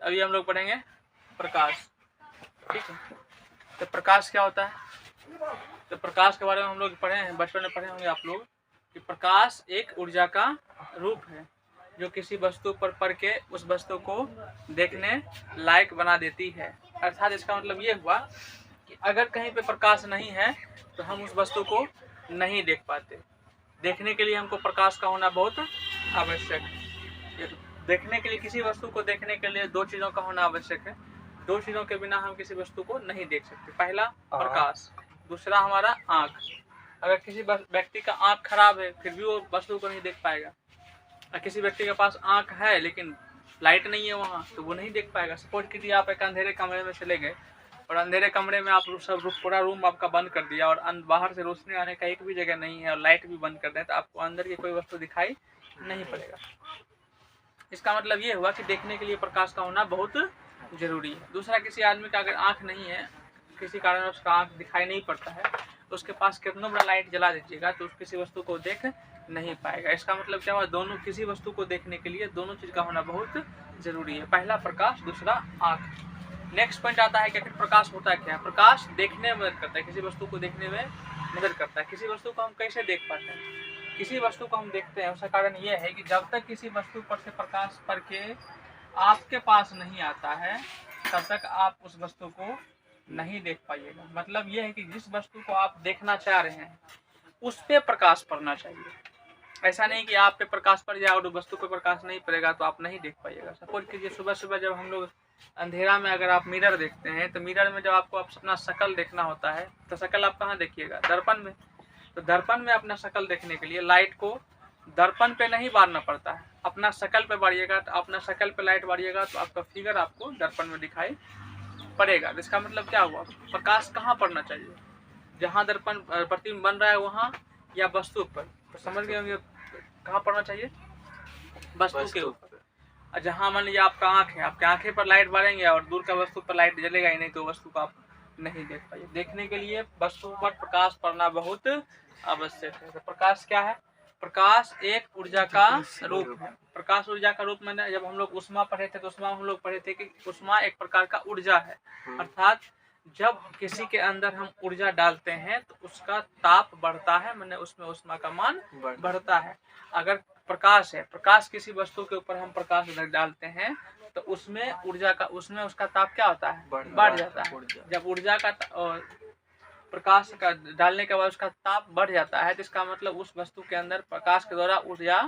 अभी हम लोग पढ़ेंगे प्रकाश। ठीक है, तो प्रकाश क्या होता है? तो प्रकाश के बारे में हम लोग पढ़े हैं, बचपन में पढ़े होंगे आप लोग कि प्रकाश एक ऊर्जा का रूप है जो किसी वस्तु पर पड़ के उस वस्तु को देखने लायक बना देती है। अर्थात इसका मतलब ये हुआ कि अगर कहीं पे प्रकाश नहीं है तो हम उस वस्तु को नहीं देख पाते। देखने के लिए हमको प्रकाश का होना बहुत आवश्यक है। देखने के लिए, किसी वस्तु को देखने के लिए दो चीज़ों का होना आवश्यक है। दो चीज़ों के बिना हम किसी वस्तु को नहीं देख सकते। पहला प्रकाश, दूसरा हमारा आँख। अगर किसी व्यक्ति का आँख खराब है फिर भी वो वस्तु को नहीं देख पाएगा। और किसी व्यक्ति के पास आँख है लेकिन लाइट नहीं है वहाँ, तो वो नहीं देख पाएगा। सपोज कीजिए आप एक अंधेरे कमरे में चले गए और अंधेरे कमरे में आप सब पूरा रूम आपका बंद कर दिया और बाहर से रोशनी आने का एक भी जगह नहीं है और लाइट भी बंद कर दें, तो आपको अंदर की कोई वस्तु दिखाई नहीं पड़ेगा। इसका मतलब ये हुआ कि देखने के लिए प्रकाश का होना बहुत जरूरी है। दूसरा, किसी आदमी का अगर आँख नहीं है, किसी कारण उसका आँख दिखाई नहीं पड़ता है, तो उसके पास कितना बड़ा लाइट जला दीजिएगा तो किसी वस्तु को देख नहीं पाएगा। इसका मतलब क्या हुआ? दोनों, किसी वस्तु को देखने के लिए दोनों चीज़ का होना बहुत जरूरी है। पहला प्रकाश, दूसरा आँख। नेक्स्ट पॉइंट आता है कि आखिर प्रकाश होता क्या है? प्रकाश देखने में मदद करता है, किसी वस्तु को देखने में मदद करता है। किसी वस्तु को हम कैसे देख पाते हैं? किसी वस्तु को हम देखते हैं उसका कारण यह है कि जब तक किसी वस्तु पर से प्रकाश पड़ के आपके पास नहीं आता है तब तक आप उस वस्तु को नहीं देख पाइएगा। मतलब यह है कि जिस वस्तु को आप देखना चाह रहे हैं उस पे प्रकाश पड़ना चाहिए। ऐसा नहीं कि आप पे प्रकाश पड़ जाए और वस्तु पे प्रकाश नहीं पड़ेगा तो आप नहीं देख पाइएगा। सपोज कीजिए सुबह सुबह जब हम लोग अंधेरा में अगर आप मिरर देखते हैं तो मिरर में जब आपको अपना शक्ल देखना होता है तो शक्ल आप कहाँ देखिएगा? दर्पण में। तो दर्पण में अपना शक्ल देखने के लिए लाइट को दर्पण पे नहीं बारना पड़ता है, अपना शक्ल पे बारिएगा। तो अपना शक्ल पे लाइट बारिएगा तो आपका फिगर आपको दर्पण में दिखाई पड़ेगा। तो इसका मतलब क्या हुआ? प्रकाश कहाँ पड़ना चाहिए? जहाँ दर्पण प्रतिबिंब बन रहा है वहाँ, या वस्तु पर? तो समझ गए होंगे कहाँ पड़ना चाहिए? वस्तु के ऊपर। और जहाँ मान लीजिए आपका आँख है, आपके आँखें पर लाइट बारेंगे और दूर का वस्तु पर लाइट जलेगा ही नहीं, तो वस्तु को आप नहीं देख पाइए। देखने के लिए वस्तु पर प्रकाश पड़ना बहुत आवश्यक है। तो प्रकाश क्या है? प्रकाश एक ऊर्जा का रूप है। प्रकाश ऊर्जा का रूप में जब हम लोग ऊष्मा पढ़े थे तो ऊष्मा हम लोग पढ़े थे कि ऊष्मा एक प्रकार का ऊर्जा है। अर्थात जब किसी के अंदर हम ऊर्जा डालते हैं तो उसका ताप बढ़ता है, मैंने उसमें ऊष्मा का मान बढ़ता है। अगर प्रकाश है, प्रकाश किसी वस्तु के ऊपर हम प्रकाश डालते हैं तो उसमें ऊर्जा का, उसमें उसका ताप क्या होता है? बढ़ जाता है। जब ऊर्जा का प्रकाश का डालने के बाद उसका ताप बढ़ जाता है तो इसका मतलब उस वस्तु के अंदर प्रकाश के द्वारा ऊर्जा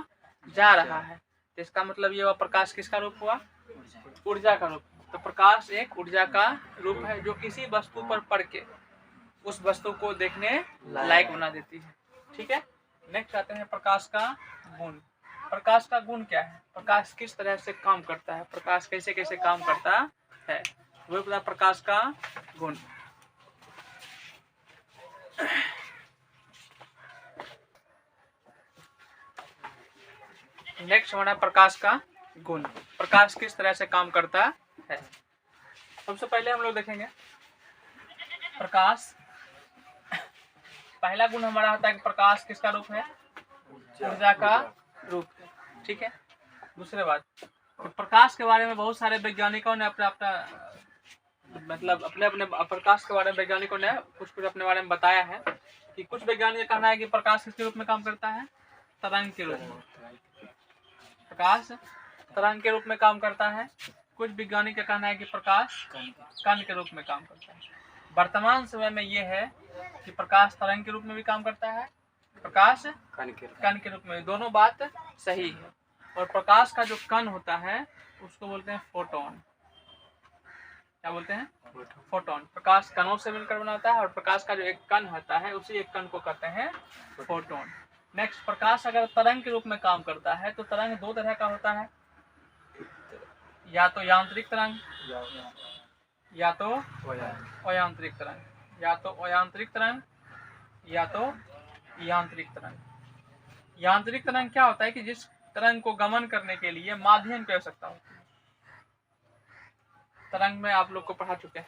जा रहा है। तो इसका मतलब ये हुआ प्रकाश किसका रूप हुआ? ऊर्जा का रूप। तो प्रकाश एक ऊर्जा का रूप है जो किसी वस्तु पर पड़ के उस वस्तु को देखने लायक बना देती है। ठीक है, नेक्स्ट आते हैं प्रकाश का गुण। प्रकाश का गुण क्या है? प्रकाश किस तरह से काम करता है? प्रकाश कैसे कैसे काम करता है, वो पता प्रकाश का गुण। नेक्स्ट हमारा प्रकाश का गुण। प्रकाश किस तरह से काम करता है? सबसे पहले हम लोग देखेंगे प्रकाश। पहला गुण हमारा होता है कि प्रकाश किसका रूप है? ऊर्जा का रूप है। ठीक है, दूसरे बात, तो प्रकाश के बारे में बहुत सारे वैज्ञानिकों ने अपना मतलब अपने प्रकाश के बारे में वैज्ञानिकों ने कुछ अपने बारे में बताया है कि कुछ वैज्ञानिक का कहना है कि प्रकाश किसके रूप में काम करता है? तरंग के रूप में। प्रकाश तरंग के रूप में काम करता है। कुछ वैज्ञानिक का कहना है कि प्रकाश कण के रूप में काम करता है। वर्तमान समय में यह है कि प्रकाश तरंग के रूप में भी काम करता है, प्रकाश कण के रूप में। दोनों बात सही है। और प्रकाश का जो कण होता है उसको बोलते हैं फोटोन। क्या बोलते हैं? फोटोन। प्रकाश कणों से मिलकर बना होता है और प्रकाश का जो एक कण होता है उसी एक कण को कहते हैं फोटोन। नेक्स्ट, प्रकाश अगर तरंग के रूप में काम करता है तो तरंग दो तरह का होता है, या तो यांत्रिक तरंग या तो अयांत्रिक तरंग। या तो अयांत्रिक तरंग या तो यांत्रिक तरंग। यांत्रिक तरंग क्या होता है कि जिस तरंग को गमन करने के लिए माध्यम की आवश्यकता होती है। तरंग में आप लोग को पढ़ा चुके हैं,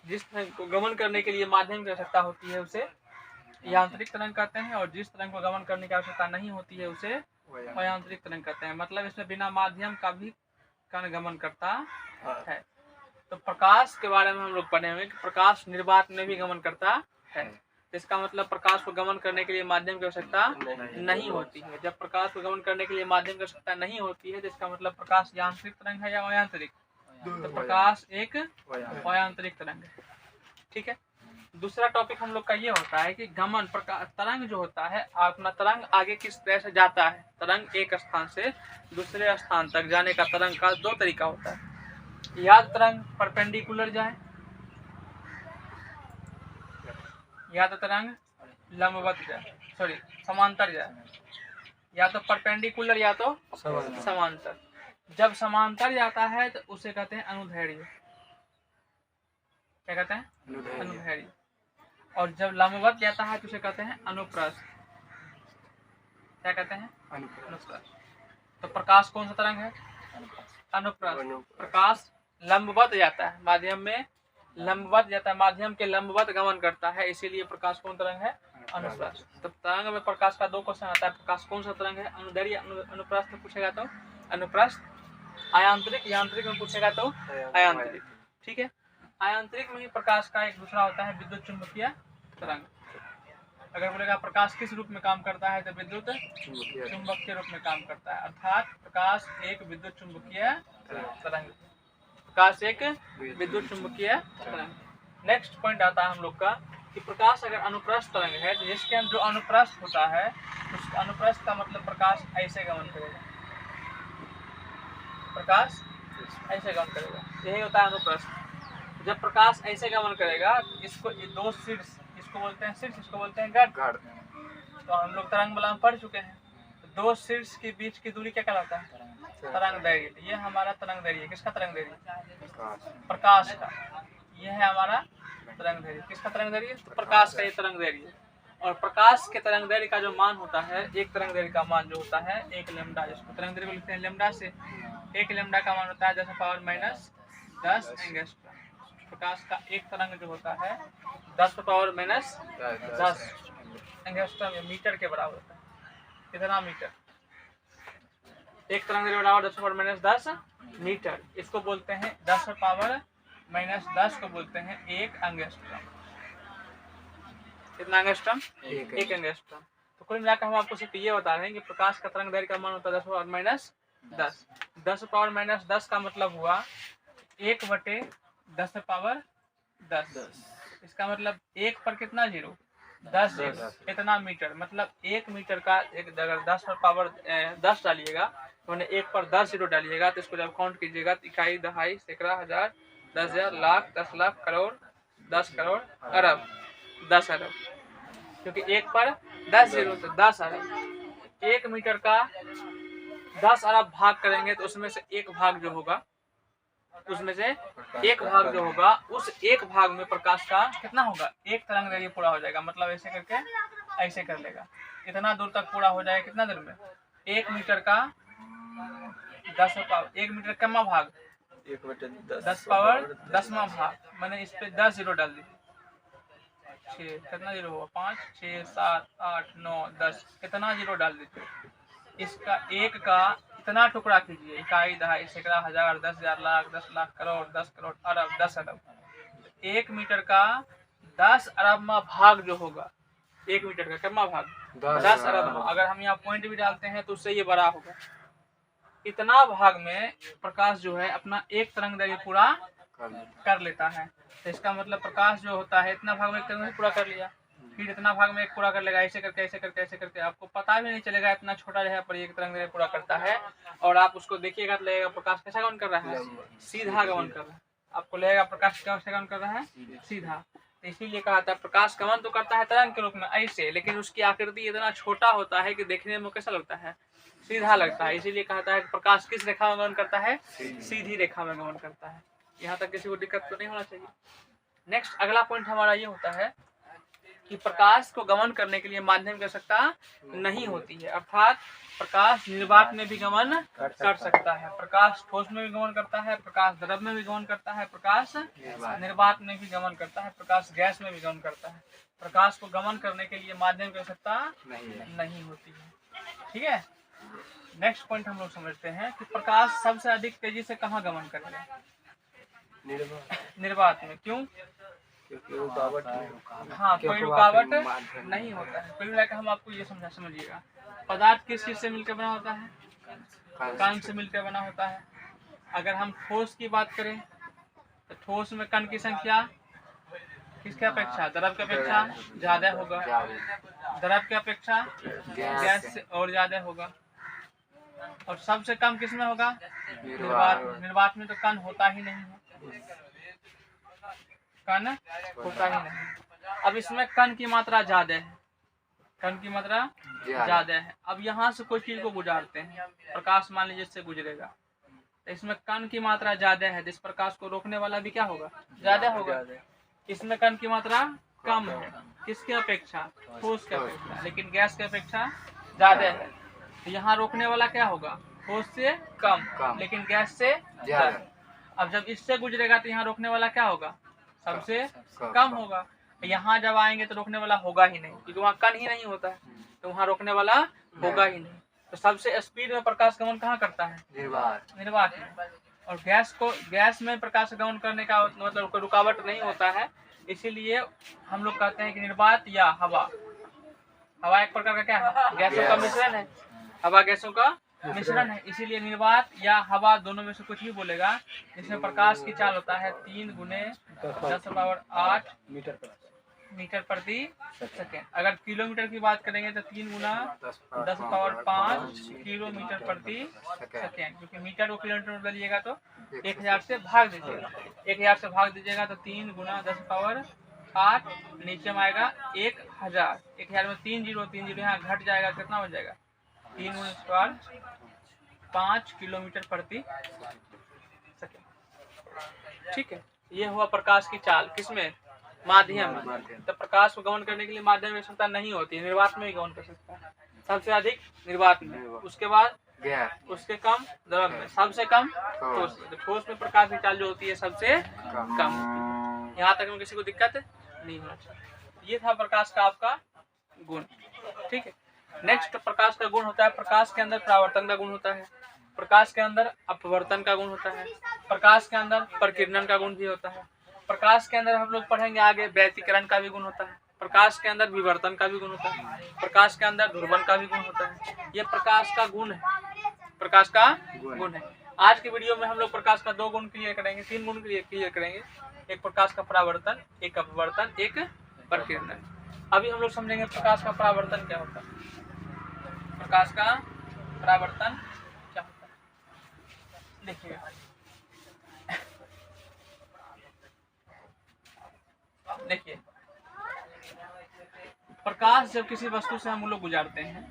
जिस तरंग को गमन करने के लिए माध्यम की आवश्यकता होती है उसे यांत्रिक तरंग कहते हैं, और जिस तरंग को गमन करने की आवश्यकता नहीं होती है उसे अयांत्रिक तरंग कहते हैं। मतलब इसमें बिना माध्यम का भी कण गमन करता है। तो प्रकाश के बारे में हम लोग पढ़े हुए कि प्रकाश निर्वात में भी गमन करता है। इसका मतलब प्रकाश को गमन करने के लिए माध्यम की आवश्यकता नहीं होती है। जब प्रकाश को गमन करने के लिए माध्यम की आवश्यकता नहीं होती है तो इसका मतलब प्रकाश यांत्रिक तरंग है या अयांत्रिक। तो प्रकाश एक अयांत्रिक तरंग है। ठीक है। दूसरा टॉपिक हम लोग का ये होता है कि गमन प्रकाश तरंग जो होता है अपना तरंग आगे किस तरह से जाता है। तरंग एक स्थान से दूसरे स्थान तक जाने का तरंग का दो तरीका होता है। या तरंग परपेंडिकुलर जाए या तो तरंग लंबवत जाए, सॉरी समांतर जाए। या तो परपेंडिकुलर या तो समांतर। जब समांतर जाता है तो उसे कहते हैं अनुदैर्घ्य। क्या कहते हैं? अनुदैर्घ्य। और जब लंबवत जाता है तो उसे कहते हैं अनुप्रस्थ। क्या कहते हैं? अनुप्रस्थ। तो प्रकाश कौन सा तरंग है? अनुप्रस्थ। प्रकाश लंबवत जाता है, माध्यम में लंबवत जाता है, माध्यम के लंबवत गमन करता है, इसीलिए प्रकाश कौन तरंग है? अनुप्रस्थ। तो तरंग में प्रकाश का दो क्वेश्चन आता है, प्रकाश कौन सा तरंग है? अनुदैर्घ्य अनुप्रस्थ पूछेगा तो अनुप्रस्थ, आयांतरिक यांत्रिक में पूछेगा तो आयांतरिक। ठीक है। आयांतरिक में ही प्रकाश का एक दूसरा होता है विद्युत चुंबकीय तरंग। अगर बोलेगा प्रकाश किस रूप में काम करता है तो विद्युत चुंबक के रूप में काम करता है, अर्थात प्रकाश एक विद्युत चुंबकीय तरंग। प्रकाश एक विद्युत चुंबकीय तरंग। नेक्स्ट पॉइंट आता है हम लोग का कि प्रकाश अगर अनुप्रस्थ तरंग है तो जिसके अंदर जो अनुप्रस्थ होता है उस अनुप्रस्थ का मतलब प्रकाश ऐसे गमन करेगा, प्रकाश ऐसे गमन करेगा, यही होता है अनुप्रस्थ। जब प्रकाश ऐसे गमन करेगा इसको दो शीर्ष, इसको बोलते हैं शीर्ष, इसको बोलते हैं गढ़। तो हम लोग तरंग बला में पढ़ चुके हैं। तो दो शीर्ष के बीच की दूरी क्या कहलाता है? तरंग दैर्घ्य। ये हमारा तरंग दैर्घ्य। किसका तरंग दैर्घ्य? प्रकाश का। ये है हमारा तरंग दैर्घ्य। किसका तरंग दैर्घ्य? तो प्रकाश का ये तरंग दैर्घ्य। और प्रकाश के तरंग दैर्घ्य का जो मान होता है, एक तरंग दैर्घ्य का मान जो होता है 1 लैम्डा, जिसको तरंग दैर्घ्य लिखते हैं लैम्डा से। 1 लैम्डा का मान होता है 10⁻⁻10 एंगस्ट्रॉम। प्रकाश का एक तरंग जो होता है 10⁻⁻10 एंगस्ट्रॉम मीटर के बराबर होता है। कितना मीटर? एक तरंग दैर्घ्य बराबर 10⁻⁻10 मीटर। इसको बोलते हैं 10⁻⁻10 को बोलते हैं 1 एंगस्ट्रॉम। कितना एंगस्ट्रॉम? 1 एंगस्ट्रॉम। तो कुल मिलाकर हम आपको सिर्फ ये बता रहे हैं कि प्रकाश का तरंग दैर्घ्य का मान होता है 10⁻⁻10। 10⁻⁻10 का मतलब हुआ 1/10⁻10। इसका मतलब 1 पर कितना जीरो? 10 जीरो। कितना मीटर? मतलब 1 मीटर का अगर 10⁻10 डालिएगा तो 1 पर 10 जीरो डालिएगा तो इसको जब काउंट कीजिएगा तो इकाई, दहाई, सैकड़ा, हजार, 10,000, लाख, 10 लाख, करोड़, 10 करोड़, अरब, 10 अरब। क्योंकि 1 पर 10 जीरो तो 10 अरब। 1 मीटर का 10 अरब भाग करेंगे तो उसमें से एक भाग जो होगा, उसमें से एक भाग जो होगा, उस एक भाग में प्रकाश का कितना होगा? एक तरंग दैर्घ्य पूरा हो जाएगा। मतलब ऐसे करके ऐसे कर लेगा, इतना दूर तक पूरा हो जाएगा। कितना देर में? 1 मीटर का 1 मीटर कमा भाग 10⁻10वां भाग, मैंने इस पे 10 जीरो डाल दी। 6 कितना जीरो होगा? 5, 6, 7, 8, 9, 10 कितना जीरो डाल दीजिए। इसका एक का इतना टुकड़ा कीजिए, इकाई, दहाई, सैकड़ा, हजार, 10,000, लाख, 10 लाख, करोड़, 10 करोड़, अरब, 10 अरब। 1 मीटर का 10 अरबवां भाग जो होगा, 1 मीटर का कितना भाग? 10 अरब। अगर हम यहाँ पॉइंट भी डालते हैं तो उससे ये बड़ा होगा। इतना भाग में प्रकाश जो है अपना एक तरंग दैर्घ्य पूरा कर लेता है। तो इसका मतलब प्रकाश जो होता है इतना भाग में एक तरंग पूरा कर लिया, फिर इतना भाग में एक पूरा कर लेगा, ऐसे करके ऐसे करके ऐसे करके आपको पता भी नहीं चलेगा इतना छोटा रहा पर एक तरंग दैर्घ्य पूरा करता है। और आप उसको देखिएगा तो लगेगा प्रकाश कैसा गमन कर रहा है? सीधा गमन कर रहा है। आपको लगेगा प्रकाश कैसे गमन कर रहा है? सीधा। तो इसीलिए कहा था प्रकाश गमन तो करता है तरंग के रूप में ऐसे, लेकिन उसकी आकृति इतना छोटा होता है कि देखने में कैसा लगता है? सीधा लगता है। इसीलिए कहता है कि प्रकाश किस रेखा में गमन करता है? सीधी रेखा में गमन करता है। यहाँ तक किसी को दिक्कत तो नहीं होना चाहिए। नेक्स्ट अगला पॉइंट हमारा ये होता है कि प्रकाश को गमन करने के लिए माध्यम की आवश्यकता नहीं होती है, अर्थात प्रकाश निर्वात में भी गमन कर सकता है। प्रकाश ठोस में भी गमन करता है, प्रकाश द्रव में भी गमन करता है, प्रकाश निर्वात में भी गमन करता है, प्रकाश गैस में भी गमन करता है। प्रकाश को गमन करने के लिए माध्यम की आवश्यकता नहीं होती है। ठीक है। नेक्स्ट पॉइंट हम लोग समझते हैं कि प्रकाश सबसे अधिक तेजी से कहाँ गमन करेगा? निर्वात में। क्यों? क्योंकि रुकावट हाँ, कोई रुकावट नहीं होता है। कुल मिलाकर हम आपको ये समझिएगा, पदार्थ किस चीज से मिलकर बना होता है? कण से मिलकर बना होता है। अगर हम ठोस की बात करें तो ठोस में कण की संख्या किसके अपेक्षा? द्रव की अपेक्षा ज्यादा होगा। द्रव की अपेक्षा गैस से और ज्यादा होगा। और सबसे कम किसमें होगा? निर्वात। निर्वात में तो कण होता ही नहीं है, कण होता ही नहीं। अब इसमें कण की मात्रा ज्यादा है, कण की मात्रा ज्यादा है। अब यहाँ से कोई चीज को गुजारते हैं, प्रकाश मान लीजिए इससे गुजरेगा, तो इसमें कण की मात्रा ज्यादा है, जिस प्रकाश को रोकने वाला भी क्या होगा? ज्यादा होगा। इसमें कण की मात्रा कम है, किसके अपेक्षा? ठोस के अपेक्षा। लेकिन गैस की अपेक्षा ज्यादा है, तो यहाँ रोकने वाला क्या होगा? ठोस से कम, लेकिन गैस से ज्यादा। अब जब इससे गुजरेगा तो यहाँ रोकने वाला क्या होगा? सबसे कम होगा। यहाँ जब आएंगे तो रोकने वाला होगा ही नहीं, क्योंकि वहाँ कण ही नहीं होता है, तो वहाँ रोकने वाला होगा ही नहीं। तो सबसे स्पीड में प्रकाश गमन कहाँ करता है? निर्वात में। और गैस में प्रकाश गमन करने का मतलब कोई रुकावट नहीं होता है, इसीलिए हम लोग कहते हैं कि निर्वात या हवा। हवा एक प्रकार का क्या है? गैसों का मिश्रण है। हवा गैसों का मिश्रण है, इसीलिए निर्वात या हवा दोनों में से कुछ भी बोलेगा। इसमें प्रकाश की चाल होता है 3 × 10⁸ मीटर प्रति सेकेंड। अगर किलोमीटर की बात करेंगे तो 3 × 10⁵ किलोमीटर प्रति सेकेंड, क्योंकि मीटर को किलोमीटर में बदलिएगा तो 1000 से भाग दीजिएगा। 1000 से भाग दीजिएगा तो 3 × 10⁸ नीचे में आएगा 1000। 1000 में 3 जीरो यहाँ घट जाएगा, कितना हो जाएगा? 3 × 5 किलोमीटर प्रति सेकेंड। ठीक है, ये हुआ प्रकाश की चाल। किसमें? माध्यम में। तो प्रकाश को गमन करने के लिए माध्यम में क्षमता नहीं होती है, निर्वात में ही गमन कर सकता है। सबसे अधिक निर्वात में, उसके बाद उसके कम द्रव में, सबसे कम ठोस में। तो ठोस में प्रकाश की चाल जो होती है सबसे कम। यहाँ तक में किसी को दिक्कत नहीं होना चाहिए। ये था प्रकाश का आपका गुण। ठीक है, नेक्स्ट प्रकाश का गुण होता है, प्रकाश के अंदर परावर्तन का गुण होता है, प्रकाश के अंदर अपवर्तन का गुण होता है, प्रकाश के अंदर प्रकीर्णन का गुण भी होता है, प्रकाश के अंदर हम लोग पढ़ेंगे आगे व्यतिकरण का भी गुण होता है, प्रकाश के अंदर विवर्तन का भी गुण होता है, प्रकाश के अंदर ध्रुवन का भी गुण होता है। ये प्रकाश का गुण है, प्रकाश का गुण है। आज के वीडियो में हम लोग प्रकाश का 2 गुण क्लियर करेंगे, 3 गुण क्लियर करेंगे। एक प्रकाश का परावर्तन, एक अपवर्तन, एक प्रकीर्णन। अभी हम लोग समझेंगे प्रकाश का परावर्तन क्या होता है। प्रकाश का परावर्तन क्या होता है, देखिए देखिए, प्रकाश जब किसी वस्तु से हम लोग गुजारते हैं,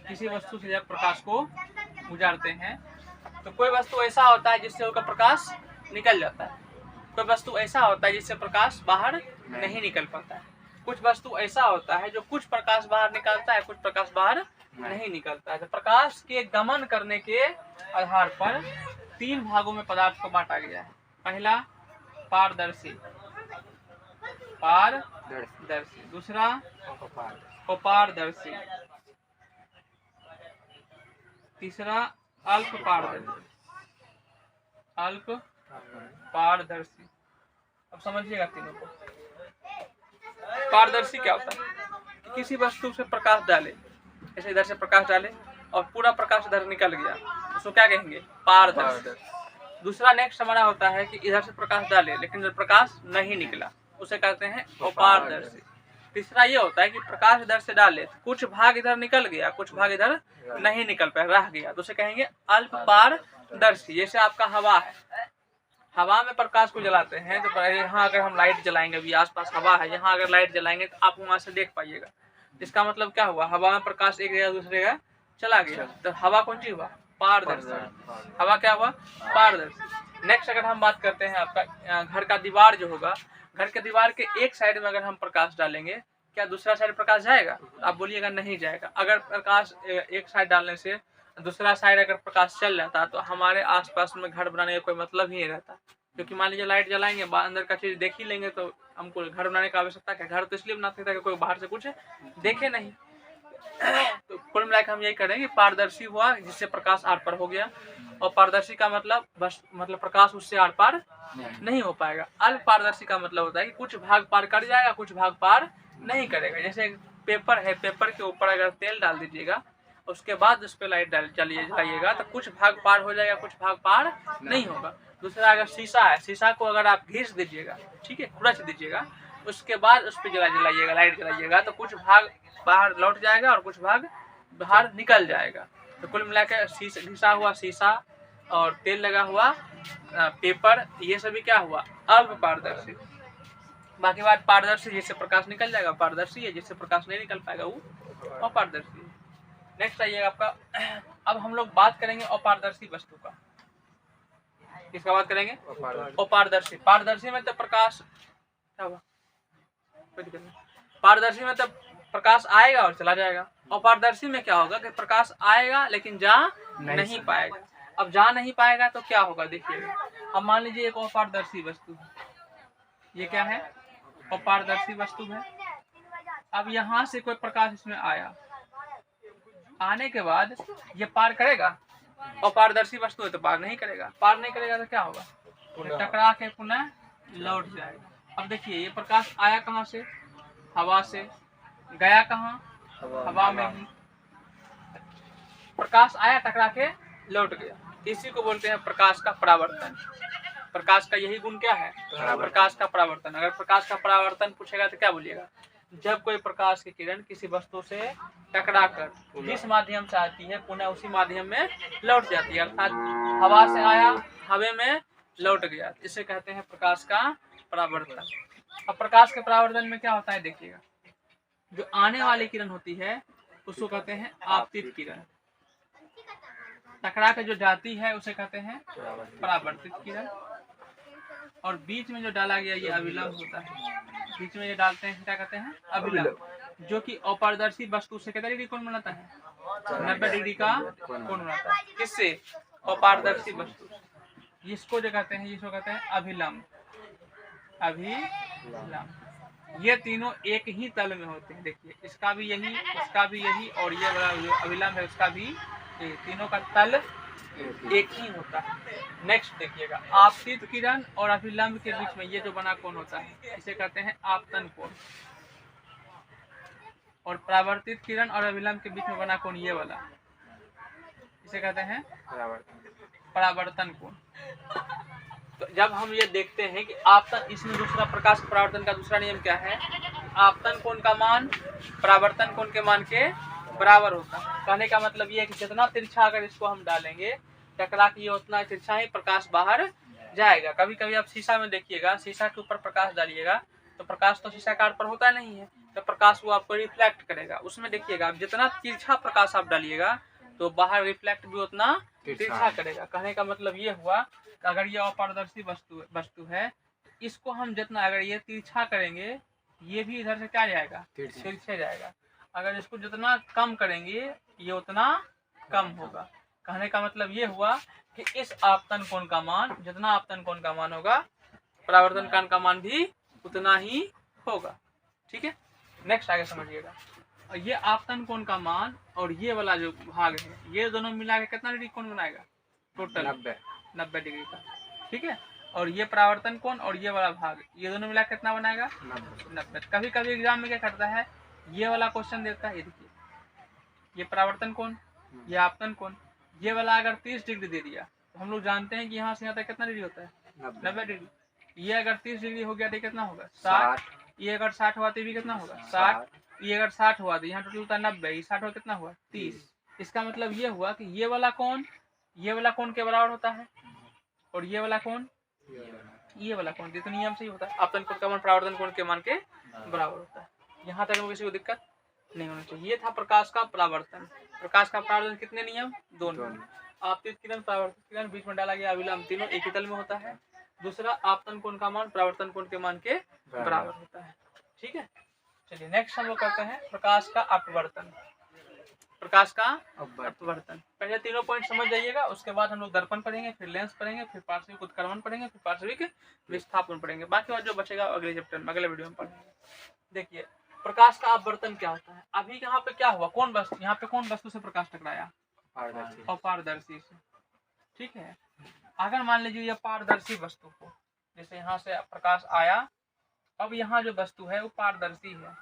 किसी वस्तु से जब प्रकाश को गुजारते हैं, तो कोई वस्तु ऐसा होता है जिससे उसका प्रकाश निकल जाता है, कोई वस्तु ऐसा होता है जिससे प्रकाश बाहर नहीं निकल पाता है, कुछ वस्तु ऐसा होता है जो कुछ प्रकाश बाहर निकालता है, कुछ प्रकाश बाहर नहीं निकलता है। तो प्रकाश के गमन करने के आधार पर 3 भागों में पदार्थ को बांटा गया है। पहला पारदर्शी, दूसरा अपारदर्शी, तीसरा अल्प पारदर्शी। अब समझिएगा तीनों को। पारदर्शी क्या होता है कि किसी वस्तु से प्रकाश डाले, जैसे इधर से प्रकाश डाले और पूरा प्रकाश इधर निकल गया, उसको क्या कहेंगे? पारदर्शी। दूसरा नेक्स्ट हमारा होता है कि इधर से प्रकाश डाले लेकिन इधर प्रकाश नहीं निकला, उसे कहते हैं अपारदर्शी। तीसरा ये होता है कि प्रकाश इधर से डाले, कुछ भाग इधर निकल गया, कुछ भाग इधर नहीं निकल पाया, रह गया, तो उसे कहेंगे अल्प पारदर्शी। जैसे आपका हवा है, हवा में प्रकाश को जलाते हैं तो यहाँ अगर हम लाइट जलाएंगे, अभी आसपास हवा है, यहाँ अगर लाइट जलाएंगे तो आप वहां से देख पाइएगा। इसका मतलब क्या हुआ? हवा में प्रकाश एक जगह दूसरे जगह चला गया, तो हवा कौन सी हुआ? पारदर्शी। हवा क्या हुआ? पारदर्शी। नेक्स्ट अगर हम बात करते हैं आपका घर का दीवार जो होगा, घर के दीवार के एक साइड में अगर हम प्रकाश डालेंगे, क्या दूसरा साइड प्रकाश जाएगा? आप बोलिएगा नहीं जाएगा। अगर प्रकाश एक साइड डालने से दूसरा साइड अगर प्रकाश चल जाता तो हमारे आसपास में घर बनाने का कोई मतलब ही नहीं रहता, क्योंकि मान लीजिए लाइट जलाएंगे, अंदर का चीज देख ही लेंगे, तो हमको घर बनाने का आवश्यकता क्या? घर तो इसलिए बनाते थे कि कोई बाहर से कुछ देखे नहीं। तो कुल मिलाकर हम यही करेंगे, पारदर्शी हुआ जिससे प्रकाश आर पार हो गया, और पारदर्शी का मतलब बस मतलब प्रकाश उससे आर पार नहीं हो पाएगा। अल्प पारदर्शी का मतलब होता है कि कुछ भाग पार कर जाएगा, कुछ भाग पार नहीं करेगा। जैसे पेपर है, पेपर के ऊपर अगर तेल डाल दीजिएगा, उसके बाद उस पर लाइट जलाइएगा तो कुछ भाग पार हो जाएगा, कुछ भाग पार नहीं होगा। दूसरा अगर शीशा है, शीशा को अगर आप घिस दीजिएगा, ठीक है, खुरच दीजिएगा, उसके बाद उस पर जलाइएगा, लाइट जलाइएगा, तो कुछ भाग बाहर लौट जाएगा और कुछ भाग बाहर निकल जाएगा। तो कुल मिलाकर घिसा हुआ शीशा और तेल लगा हुआ पेपर, ये सभी क्या हुआ, अल्प पारदर्शी। बाकी बात पारदर्शी जिससे प्रकाश निकल जाएगा पारदर्शी है, जिससे प्रकाश नहीं निकल पाएगा वो अपारदर्शी है। नेक्स्ट आइएगा आपका, अब हम लोग बात करेंगे अपारदर्शी वस्तु का। किसका बात करेंगे? अपारदर्शी। पारदर्शी में तो प्रकाश क्या हुआ, पारदर्शी में तो प्रकाश आएगा और चला जाएगा। अपारदर्शी में क्या होगा कि प्रकाश आएगा लेकिन जा नहीं पाएगा। अब जा नहीं पाएगा तो क्या होगा, देखिएगा। अब मान लीजिए एक अपारदर्शी वस्तु है, ये क्या है, अपारदर्शी वस्तु है। अब यहाँ से कोई प्रकाश इसमें आया, आने के बाद ये पार करेगा, अपारदर्शी वस्तु है तो पार नहीं करेगा। पार नहीं करेगा तो क्या होगा, टकरा के पुनः लौट जाएगा। अब देखिए ये प्रकाश आया कहाँ से, हवा से, गया कहाँ, हवा में ही। प्रकाश आया, टकरा के लौट गया, इसी को बोलते हैं प्रकाश का परावर्तन। प्रकाश का यही गुण क्या है, प्रकाश का परावर्तन। अगर प्रकाश का परावर्तन पूछेगा तो क्या बोलिएगा, जब कोई प्रकाश की किरण किसी वस्तु से टकराकर जिस माध्यम से आती है पुनः उसी माध्यम में लौट जाती है, अर्थात हवा से आया, हवा में लौट गया, इसे कहते हैं प्रकाश का परावर्तन। अब प्रकाश के परावर्तन में क्या होता है, देखिएगा, जो आने वाली किरण होती है उसको कहते हैं आपतित किरण, टकरा के जो जाती है उसे कहते हैं परावर्तित किरण, और बीच में जो डाला गया ये अभिलंब होता है, बीच में ये डालते हैं क्या कहते हैं, अभिलंब, जो कि अपारदर्शी वस्तु से कितना डिग्री कोण बनाता है, 90 डिग्री का कोण बनाता है। किससे, अपारदर्शी वस्तु। इसको जो कहते हैं, इसको कहते हैं अभिलंब, अभिलंब। ये तीनों एक ही तल में होते हैं, देखिए इसका भी यही, उसका भी यही, और ये वाला जो अभिलंब है उसका भी, ये तीनों का तल एक ही होता है। नेक्स्ट देखिएगा, आपतित किरण और अभिलंब के बीच में ये जो बना कोण होता है इसे कहते हैं आपतन कोण, और परावर्तित किरण और अभिलंब के बीच में बना कोण ये वाला, इसे कहते हैं परावर्तन कोण। तो जब हम ये देखते हैं कि आपतन, इसमें दूसरा प्रकाश परावर्तन का दूसरा नियम क्या है, आपतन कोण का मान परावर्तन कोण के मान के बराबर होता है। कहने का मतलब ये है कि जितना तिरछा अगर इसको हम डालेंगे टकरा के, ये उतना तिरछा ही प्रकाश बाहर जाएगा। कभी कभी आप शीशा में देखिएगा, शीशा के ऊपर प्रकाश डालिएगा तो प्रकाश तो शीशा कार पर होता नहीं है, तो प्रकाश वो आपको रिफ्लेक्ट करेगा। उसमें देखिएगा आप जितना तिरछा प्रकाश आप डालिएगा तो बाहर रिफ्लेक्ट भी उतना तिरछा करेगा। कहने का मतलब ये हुआ कि अगर ये अपारदर्शी वस्तु है, इसको हम जितना अगर ये तिरछा करेंगे ये भी इधर से क्या जाएगा, तिरछे जाएगा। अगर इसको जितना कम करेंगे ये उतना कम होगा। कहने का मतलब ये हुआ कि इस आपतन कोण का मान, जितना आपतन कोण का मान होगा परावर्तन कोण का मान भी उतना ही होगा। ठीक है, नेक्स्ट आगे समझिएगा। ये आपतन कोण का मान और ये वाला जो भाग है, ये दोनों मिला के कितना डिग्री कोण बनाएगा, टोटल 90 डिग्री का। ठीक है, और ये परावर्तन कोण और ये वाला भाग, ये दोनों मिला कितना बनाएगा, 90। कभी कभी एग्जाम में क्या करता है, ये वाला क्वेश्चन देता है, ये देखिए, ये परावर्तन कोण, ये आपतन कोण, ये वाला अगर 30 डिग्री दे दिया तो हम लोग जानते हैं कि यहाँ से यहाँ तक कितना डिग्री होता है, 90 डिग्री। ये अगर 30 डिग्री हो गया तो कितना होगा, 60। ये अगर 60 हुआ तो भी कितना होगा, 60। ये अगर 60 हुआ तो यहाँ टोटल होता है 90, ये 60 हुआ कितना हुआ, 30। इसका मतलब ये हुआ कि ये वाला कोण के बराबर होता है, और ये वाला कोण तो नियम से ही होता है, आपतन कोण का मान परावर्तन कोण के मान के बराबर होता है। यहाँ तक में किसी को दिक्कत नहीं होना चाहिए। ये था प्रकाश का परावर्तन। प्रकाश का परावर्तन कितने नियम, दोनों, आपतित किरण, परावर्तित किरण, बीच में डाला गया अभिलंब, तीनों एक ही तल में होता है। दूसरा आपतन कोण का मान परावर्तन कोण के मान के बराबर होता है। ठीक है, चलिए नेक्स्ट हम लोग करते हैं प्रकाश का अपवर्तन। प्रकाश का अपवर्तन, पहले तीनों पॉइंट समझ जाइएगा, उसके बाद हम लोग दर्पण पढ़ेंगे, फिर लेंस पढ़ेंगे, फिर पार्श्विक उत्क्रमण पढ़ेंगे, फिर पार्श्विक विस्थापन पढ़ेंगे। बाकी बात जो बचेगा अगले चैप्टर में, अगले वीडियो में पढ़ेंगे। देखिए प्रकाश का अपवर्तन क्या होता है? अभी यहाँ पे क्या हुआ, कौन वस्तु, यहाँ पे कौन वस्तु से प्रकाश टकराया? पारदर्शी। अपारदर्शी से। ठीक है, अगर मान लीजिए ये पारदर्शी वस्तु को, जैसे यहाँ से प्रकाश आया, अब यहाँ जो वस्तु है वो पारदर्शी है।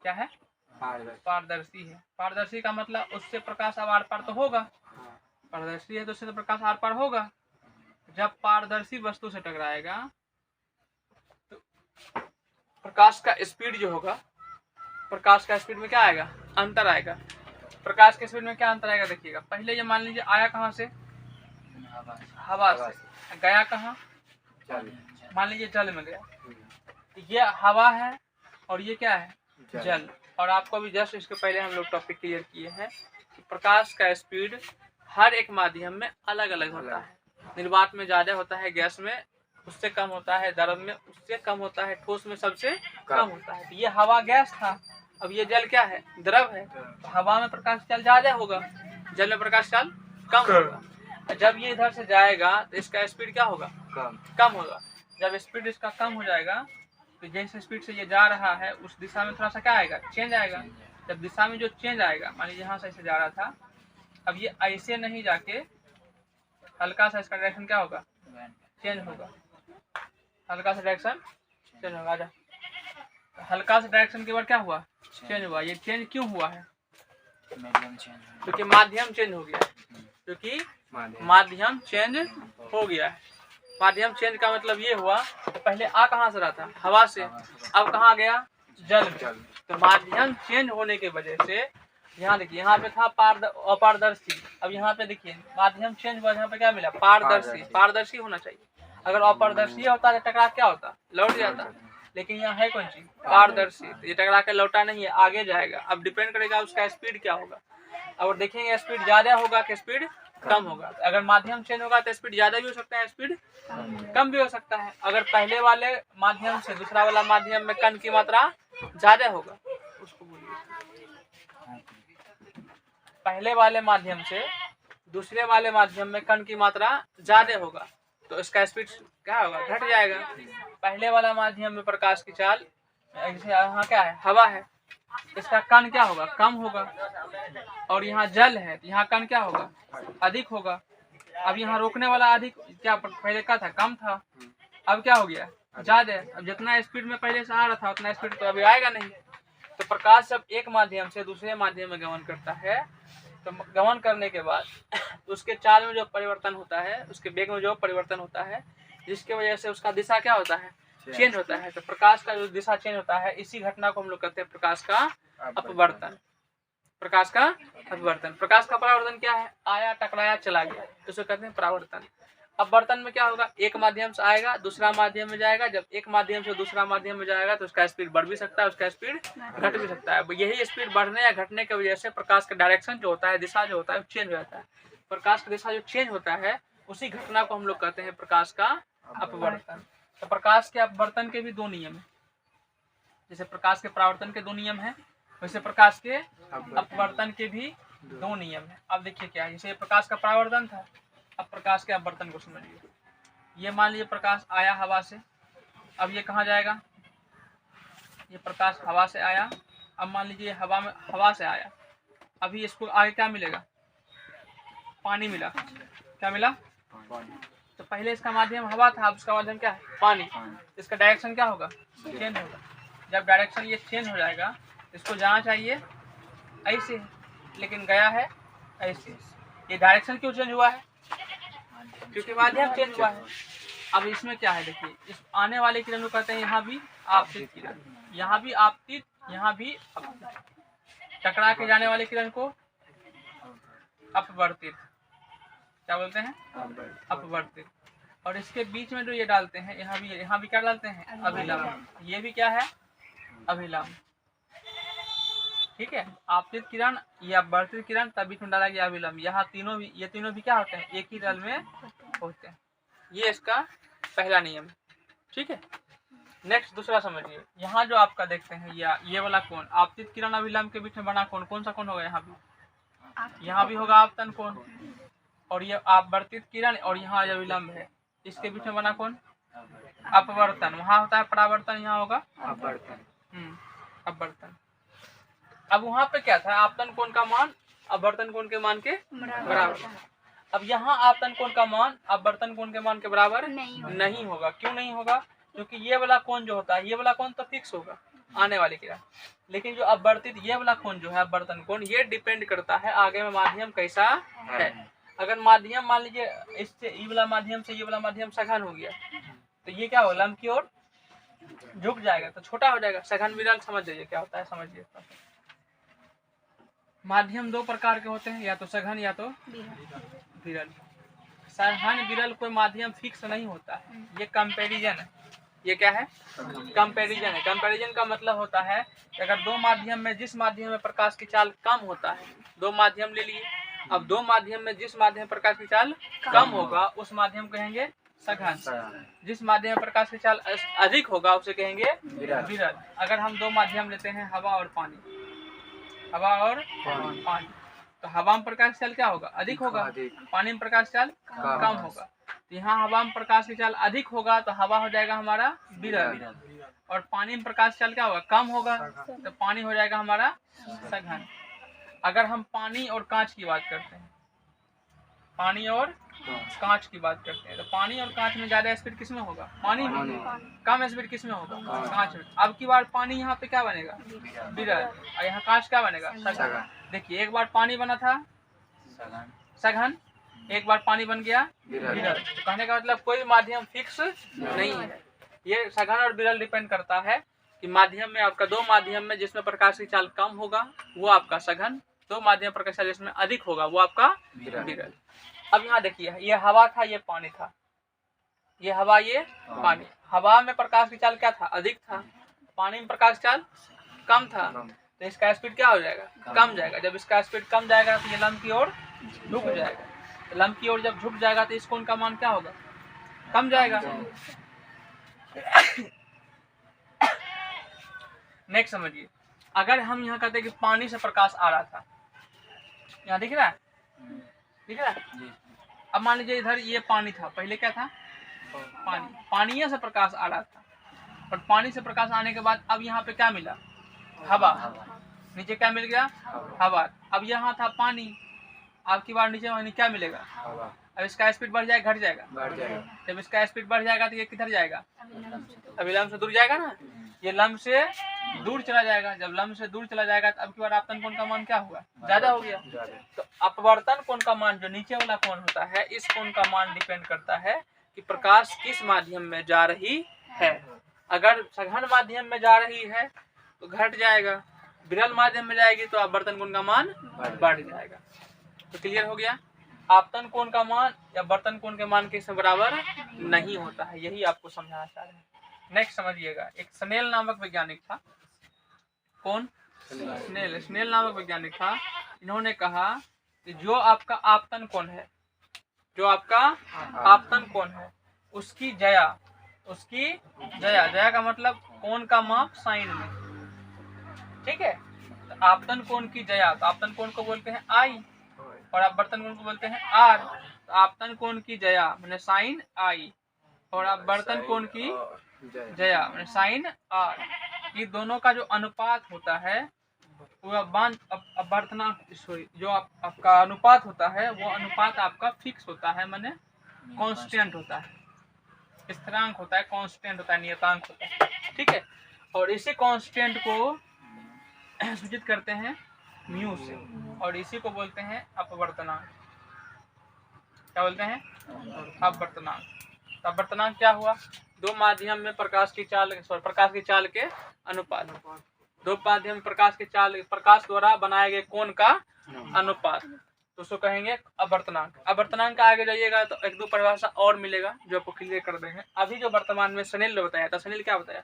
क्या है? पारदर्शी है। पारदर्शी का मतलब उससे प्रकाश अब आर पार तो होगा, पारदर्शी है तो उससे तो प्रकाश आर पार होगा। जब पारदर्शी वस्तु से टकराएगा तो प्रकाश का स्पीड जो होगा, प्रकाश का स्पीड में क्या आएगा? अंतर आएगा। प्रकाश के स्पीड में क्या अंतर आएगा देखिएगा। पहले ये मान लीजिए आया कहाँ से? हवा से। गया कहाँ? मान लीजिए जल में गया। ये हवा है और ये क्या है? जल। और आपको भी जस्ट इसके पहले हम लोग टॉपिक क्लियर किए हैं कि प्रकाश का स्पीड हर एक माध्यम में अलग अलग होता है। निर्वात में ज़्यादा होता है, गैस में उससे कम होता है, द्रव में उससे कम होता है, ठोस में सबसे कम होता है। ये हवा गैस था, अब ये जल क्या है? द्रव है। तो हवा में प्रकाश चाल ज़्यादा होगा, जल में प्रकाश चाल कम होगा। जब ये इधर से जाएगा तो इसका स्पीड क्या होगा? कम होगा। जब स्पीड इसका कम हो जाएगा तो जैसे स्पीड से ये जा रहा है उस दिशा में थोड़ा सा क्या आएगा? चेंज आएगा। जब दिशा में जो चेंज आएगा, मान लीजिए यहाँ से ऐसे जा रहा था, अब ये ऐसे नहीं जाके हल्का सा इसका डायरेक्शन क्या होगा? चेंज होगा। हल्का सा डायरेक्शन चेंज होगा। आजा, हल्का सा डायरेक्शन के बाद क्या हुआ? चेंज हुआ। ये चेंज क्यों हुआ है? क्योंकि माध्यम चेंज हो गया है। क्योंकि माध्यम चेंज हो गया है। माध्यम चेंज का मतलब ये हुआ तो पहले आ कहाँ से रहा था? हवा से। अब कहाँ गया? जल में। तो माध्यम चेंज होने की वजह से यहाँ देखिए, यहाँ पे था अपारदर्शी, अब यहाँ पे देखिए माध्यम चेंज हुआ, यहाँ पे क्या मिला? पारदर्शी। पारदर्शी होना चाहिए। अगर अपारदर्शी होता तो टकरा क्या होता? लौट जाता। लेकिन यहाँ है कौन चीज? पारदर्शी। तो ये टकरा के लौटा नहीं है, आगे जाएगा। अब डिपेंड करेगा उसका स्पीड क्या होगा। और देखेंगे स्पीड ज्यादा होगा कि स्पीड कम होगा। अगर माध्यम चेंज होगा तो स्पीड ज्यादा भी हो सकता है, स्पीड कम भी हो सकता है। अगर पहले वाले माध्यम से दूसरा वाला माध्यम में कण की मात्रा ज्यादा होगा, उसको बोलिए, पहले वाले माध्यम से दूसरे वाले माध्यम में कण की मात्रा ज्यादा होगा तो इसका स्पीड क्या होगा? घट जाएगा। पहले वाला माध्यम में प्रकाश की चाल, जैसे यहाँ क्या है? हवा है, इसका कण क्या होगा? कम होगा। और यहाँ जल है, यहाँ कण क्या होगा? अधिक होगा। अब यहाँ रोकने वाला अधिक, क्या पहले का था? कम था, अब क्या हो गया? ज्यादा। अब जितना स्पीड में पहले से आ रहा था उतना स्पीड तो अभी आएगा नहीं। तो प्रकाश जब एक माध्यम से दूसरे माध्यम में गमन करता है तो गमन करने के बाद उसके चाल में जो परिवर्तन होता है, उसके वेग में जो परिवर्तन होता है, जिसके वजह से उसका दिशा क्या होता है? चेंज होता है। तो प्रकाश का जो दिशा चेंज होता है, इसी घटना को हम लोग कहते हैं प्रकाश का अपवर्तन। प्रकाश का अपवर्तन। प्रकाश का परावर्तन क्या है? आया, टकराया, चला गया, इसको कहते हैं परावर्तन। अपवर्तन में क्या होगा? एक माध्यम से आएगा, दूसरा माध्यम में जाएगा। जब एक माध्यम से दूसरा माध्यम में जाएगा तो उसका स्पीड बढ़ भी सकता है, उसका स्पीड घट भी सकता है। यही स्पीड बढ़ने या घटने की वजह से प्रकाश का डायरेक्शन जो होता है, दिशा जो होता है, चेंज हो जाता है। प्रकाश की दिशा जो चेंज होता है, उसी घटना को हम लोग कहते हैं प्रकाश का अपवर्तन। तो प्रकाश के अपवर्तन के भी दो नियम है। जैसे प्रकाश के परावर्तन के दो नियम है, वैसे प्रकाश के अपवर्तन के भी दो नियम है। अब देखिए क्या है, जैसे प्रकाश का परावर्तन था, अब प्रकाश के अपवर्तन को समझिए। ये मान लीजिए प्रकाश आया हवा से, अब ये कहाँ जाएगा? ये प्रकाश हवा से आया, अब मान लीजिए हवा से आया, अभी इसको आगे क्या मिलेगा? पानी मिला। क्या मिला? तो पहले इसका माध्यम हवा था, अब इसका माध्यम क्या है? पानी। इसका डायरेक्शन क्या होगा? चेंज होगा। जब डायरेक्शन ये चेंज हो जाएगा, इसको जाना चाहिए ऐसे, लेकिन गया है ऐसे। ये डायरेक्शन क्यों चेंज हुआ है? क्योंकि माध्यम चेंज हुआ है। अब इसमें क्या है देखिए, इस आने वाले किरण को कहते हैं यहाँ भी आपतित किरण, यहाँ भी आपतित, यहाँ भी अपवर्तित। टकरा के जाने वाले किरण को अपवर्तित क्या बोलते हैं? अपवर्तित। और इसके बीच में जो ये डालते हैं, यहाँ भी क्या डालते हैं? अभिलंब। ये भी क्या है? अभिलंब। ठीक है, आपतित किरण या अपवर्तित किरण, तब बीच में डाला गया अभिलंब। यहाँ तीनों भी, ये तीनों भी क्या होते हैं? एक ही दल में होते हैं। ये इसका पहला नियम है। ठीक है, नेक्स्ट दूसरा समझिए। यहाँ जो आपका देखते हैं ये वाला कोण, आपतित किरण अभिलंब के बीच में बना कोण, कौन सा कोण होगा? यहाँ भी होगा आपतन कोण। और ये अपवर्तित किरण और यहाँ अभिलंब है, इसके बीच में बना कोण अपवर्तन। वहाँ होता है परावर्तन, यहाँ होगा अपवर्तन। अपवर्तन। अब वहां पे क्या था, आपतन कोण का मान अपवर्तन कोण के मान के बराबर था। अब यहाँ आपतन कोण का मान अपवर्तन कोण के मान के बराबर नहीं होगा। क्यों नहीं होगा? क्योंकि ये वाला कोण जो होता है, ये वाला कोण तो फिक्स होगा आने वाली क्रिया, लेकिन जो अपवर्तित ये वाला कोण जो है अपवर्तन कोण, ये डिपेंड करता है आगे में माध्यम कैसा है। अगर माध्यम मान लीजिए इससे ये वाला माध्यम से ये वाला माध्यम सघन हो गया, तो ये क्या होगा, लंब की ओर झुक जाएगा, तो छोटा हो जाएगा। सघन विरल समझ जाइए क्या होता है, समझिए। माध्यम दो प्रकार के होते हैं, या तो सघन या तो विरल। सघन विरल कोई माध्यम फिक्स नहीं होता है, ये कंपैरिजन है। ये क्या है? कंपैरिजन है। कंपैरिजन का मतलब होता है कि अगर दो माध्यम में, जिस माध्यम में प्रकाश की चाल कम होता है, दो माध्यम ले लिए, अब दो माध्यम में जिस माध्यम में प्रकाश की चाल कम होगा उस माध्यम कहेंगे सघन। जिस माध्यम में प्रकाश की चाल अधिक होगा उसे कहेंगे विरल। अगर हम दो माध्यम लेते हैं, हवा और पानी, हवा और पानी, तो हवा में प्रकाश की चाल क्या होगा, अधिक होगा, पानी में प्रकाश की चाल कम होगा। तो यहाँ हवा में प्रकाश की चाल अधिक होगा तो हवा हो जाएगा हमारा विरल, और पानी में प्रकाश की चाल क्या होगा, कम होगा, तो पानी हो जाएगा हमारा सघन। अगर हम पानी और कांच की बात करते हैं, पानी और कांच की बात करते हैं, तो पानी और कांच में ज्यादा स्पीड किसमें होगा, पानी में, कम स्पीड किसमें होगा, कांच में। अब की बार पानी यहाँ पे क्या बनेगा, विरल, और यहाँ कांच क्या बनेगा, सघन। देखिए एक बार पानी बना था सघन, एक बार पानी बन गया विरल। तो कहने का मतलब कोई माध्यम फिक्स नहीं है, ये सघन और विरल डिपेंड करता है कि माध्यम में आपका, दो माध्यम में जिसमें प्रकाश की चाल कम होगा वो आपका सघन, दो माध्यम प्रकाश की चाल जिसमें अधिक होगा वो आपका विरल। अब यहाँ देखिए, ये हवा था, ये पानी था, ये हवा, ये पानी। हवा में प्रकाश की चाल क्या था, अधिक था, पानी में प्रकाश की चाल कम था, तो इसका स्पीड क्या हो जाएगा, कम जाएगा। जब इसका स्पीड कम जाएगा तो ये लंब की ओर झुक जाएगा, तो लंब की ओर जब झुक जाएगा तो इस कोण का मान क्या होगा, कम जाएगा। नेक्स्ट समझिए, अगर हम यहाँ कहते हैं कि पानी से प्रकाश आ रहा था, यहाँ दिख रहा है, दिख रहा है। अब मान लीजिए इधर ये पानी था, पहले क्या था, पानी, पानी से प्रकाश आ रहा था, और पानी से प्रकाश आने के बाद अब यहाँ पे क्या मिला, हवा, नीचे क्या मिल गया, हवा। अब यहाँ था पानी, अब की बार नीचे क्या मिलेगा, अब इसका स्पीड बढ़ जाएगा, घट जाएगा, जब इसका स्पीड बढ़ जाएगा तो ये किधर जाएगा, अभी लंब से दूर जाएगा ना, ये लंब से दूर चला जाएगा। जब लंब से दूर चला जाएगा तो अब की बार आपतन कोण का मान क्या होगा, ज्यादा हो गया। तो अपवर्तन कोण का मान जो नीचे वाला कोण होता है, इस कोण का मान डिपेंड करता है कि प्रकाश किस माध्यम में जा रही है। अगर सघन माध्यम में जा रही है तो घट जाएगा, विरल माध्यम में जाएगी तो अपवर्तन कोण का मान बढ़ जाएगा। तो क्लियर हो गया, आपतन कोण का मान या वर्तन कोण के मान के बराबर नहीं होता है, यही आपको समझाना चाह रहे हैं। नेक्स्ट समझिएगा, एक स्नेल नामक वैज्ञानिक था, कौन, स्नेल नामक वैज्ञानिक था। इन्होंने कहा कि जो आपका आपतन कोण है, जो आपका आपतन कोण है, उसकी जया, उसकी जया का मतलब कोण का माप साइन में, ठीक है। तो आपतन कोण की जया, तो आपतन कोण को बोलते हैं आई, और अपवर्तन कोण को बोलते हैं आर। तो आपतन कोण की जया मैंने साइन आई, और अपवर्तन कोण की जया मैंने साइन आर। ये दोनों का जो अनुपात होता है वो अपवर्तनांक, सॉरी, जो आपका अनुपात होता है वो अनुपात आपका फिक्स होता है, माने कांस्टेंट होता है, स्थिरांक होता है, कांस्टेंट होता है, नियतांक होता है, ठीक है। और इसी कांस्टेंट को सूचित करते हैं म्यू से, और इसी को बोलते हैं अपवर्तनांक। क्या बोलते हैं, अपवर्तनांक। अपवर्तनांक क्या हुआ, दो माध्यम में प्रकाश की चाल के अनुपात, दो माध्यम में प्रकाश की चाल, प्रकाश द्वारा बनाए गए कोण का अनुपात, तो उसको कहेंगे अपवर्तनांक। अपवर्तनांक का आगे जाइएगा तो एक दो परिभाषा और मिलेगा जो आपको क्लियर कर देंगे। अभी जो वर्तमान में स्नेल ने बताया था, स्नेल क्या बताया,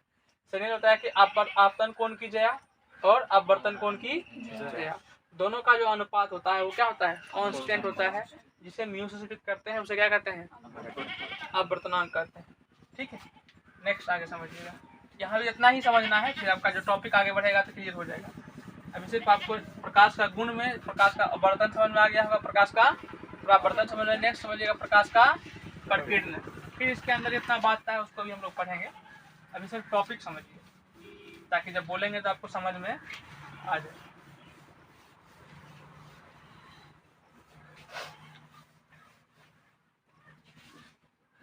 स्नेल बताया कि आपतन कोण की जया और अपवर्तन कोण की जया, दोनों का जो अनुपात होता है वो क्या होता है, कांस्टेंट होता है, जिसे म्यू से सूचित करते हैं, उसे क्या कहते हैं, अपवर्तनांक कहते हैं, ठीक है। नेक्स्ट आगे समझिएगा, यहाँ भी इतना ही समझना है, फिर आपका जो टॉपिक आगे बढ़ेगा तो क्लियर हो जाएगा। अभी सिर्फ आपको प्रकाश का गुण में प्रकाश का अपवर्तन समझ में आ गया होगा, प्रकाश का अपवर्तन समझ में। नेक्स्ट समझिएगा प्रकाश का प्रकीर्णन, फिर इसके अंदर इतना बात है उसको भी हम लोग पढ़ेंगे। अभी सिर्फ टॉपिक समझिए, ताकि जब बोलेंगे तो आपको समझ में आ जाए।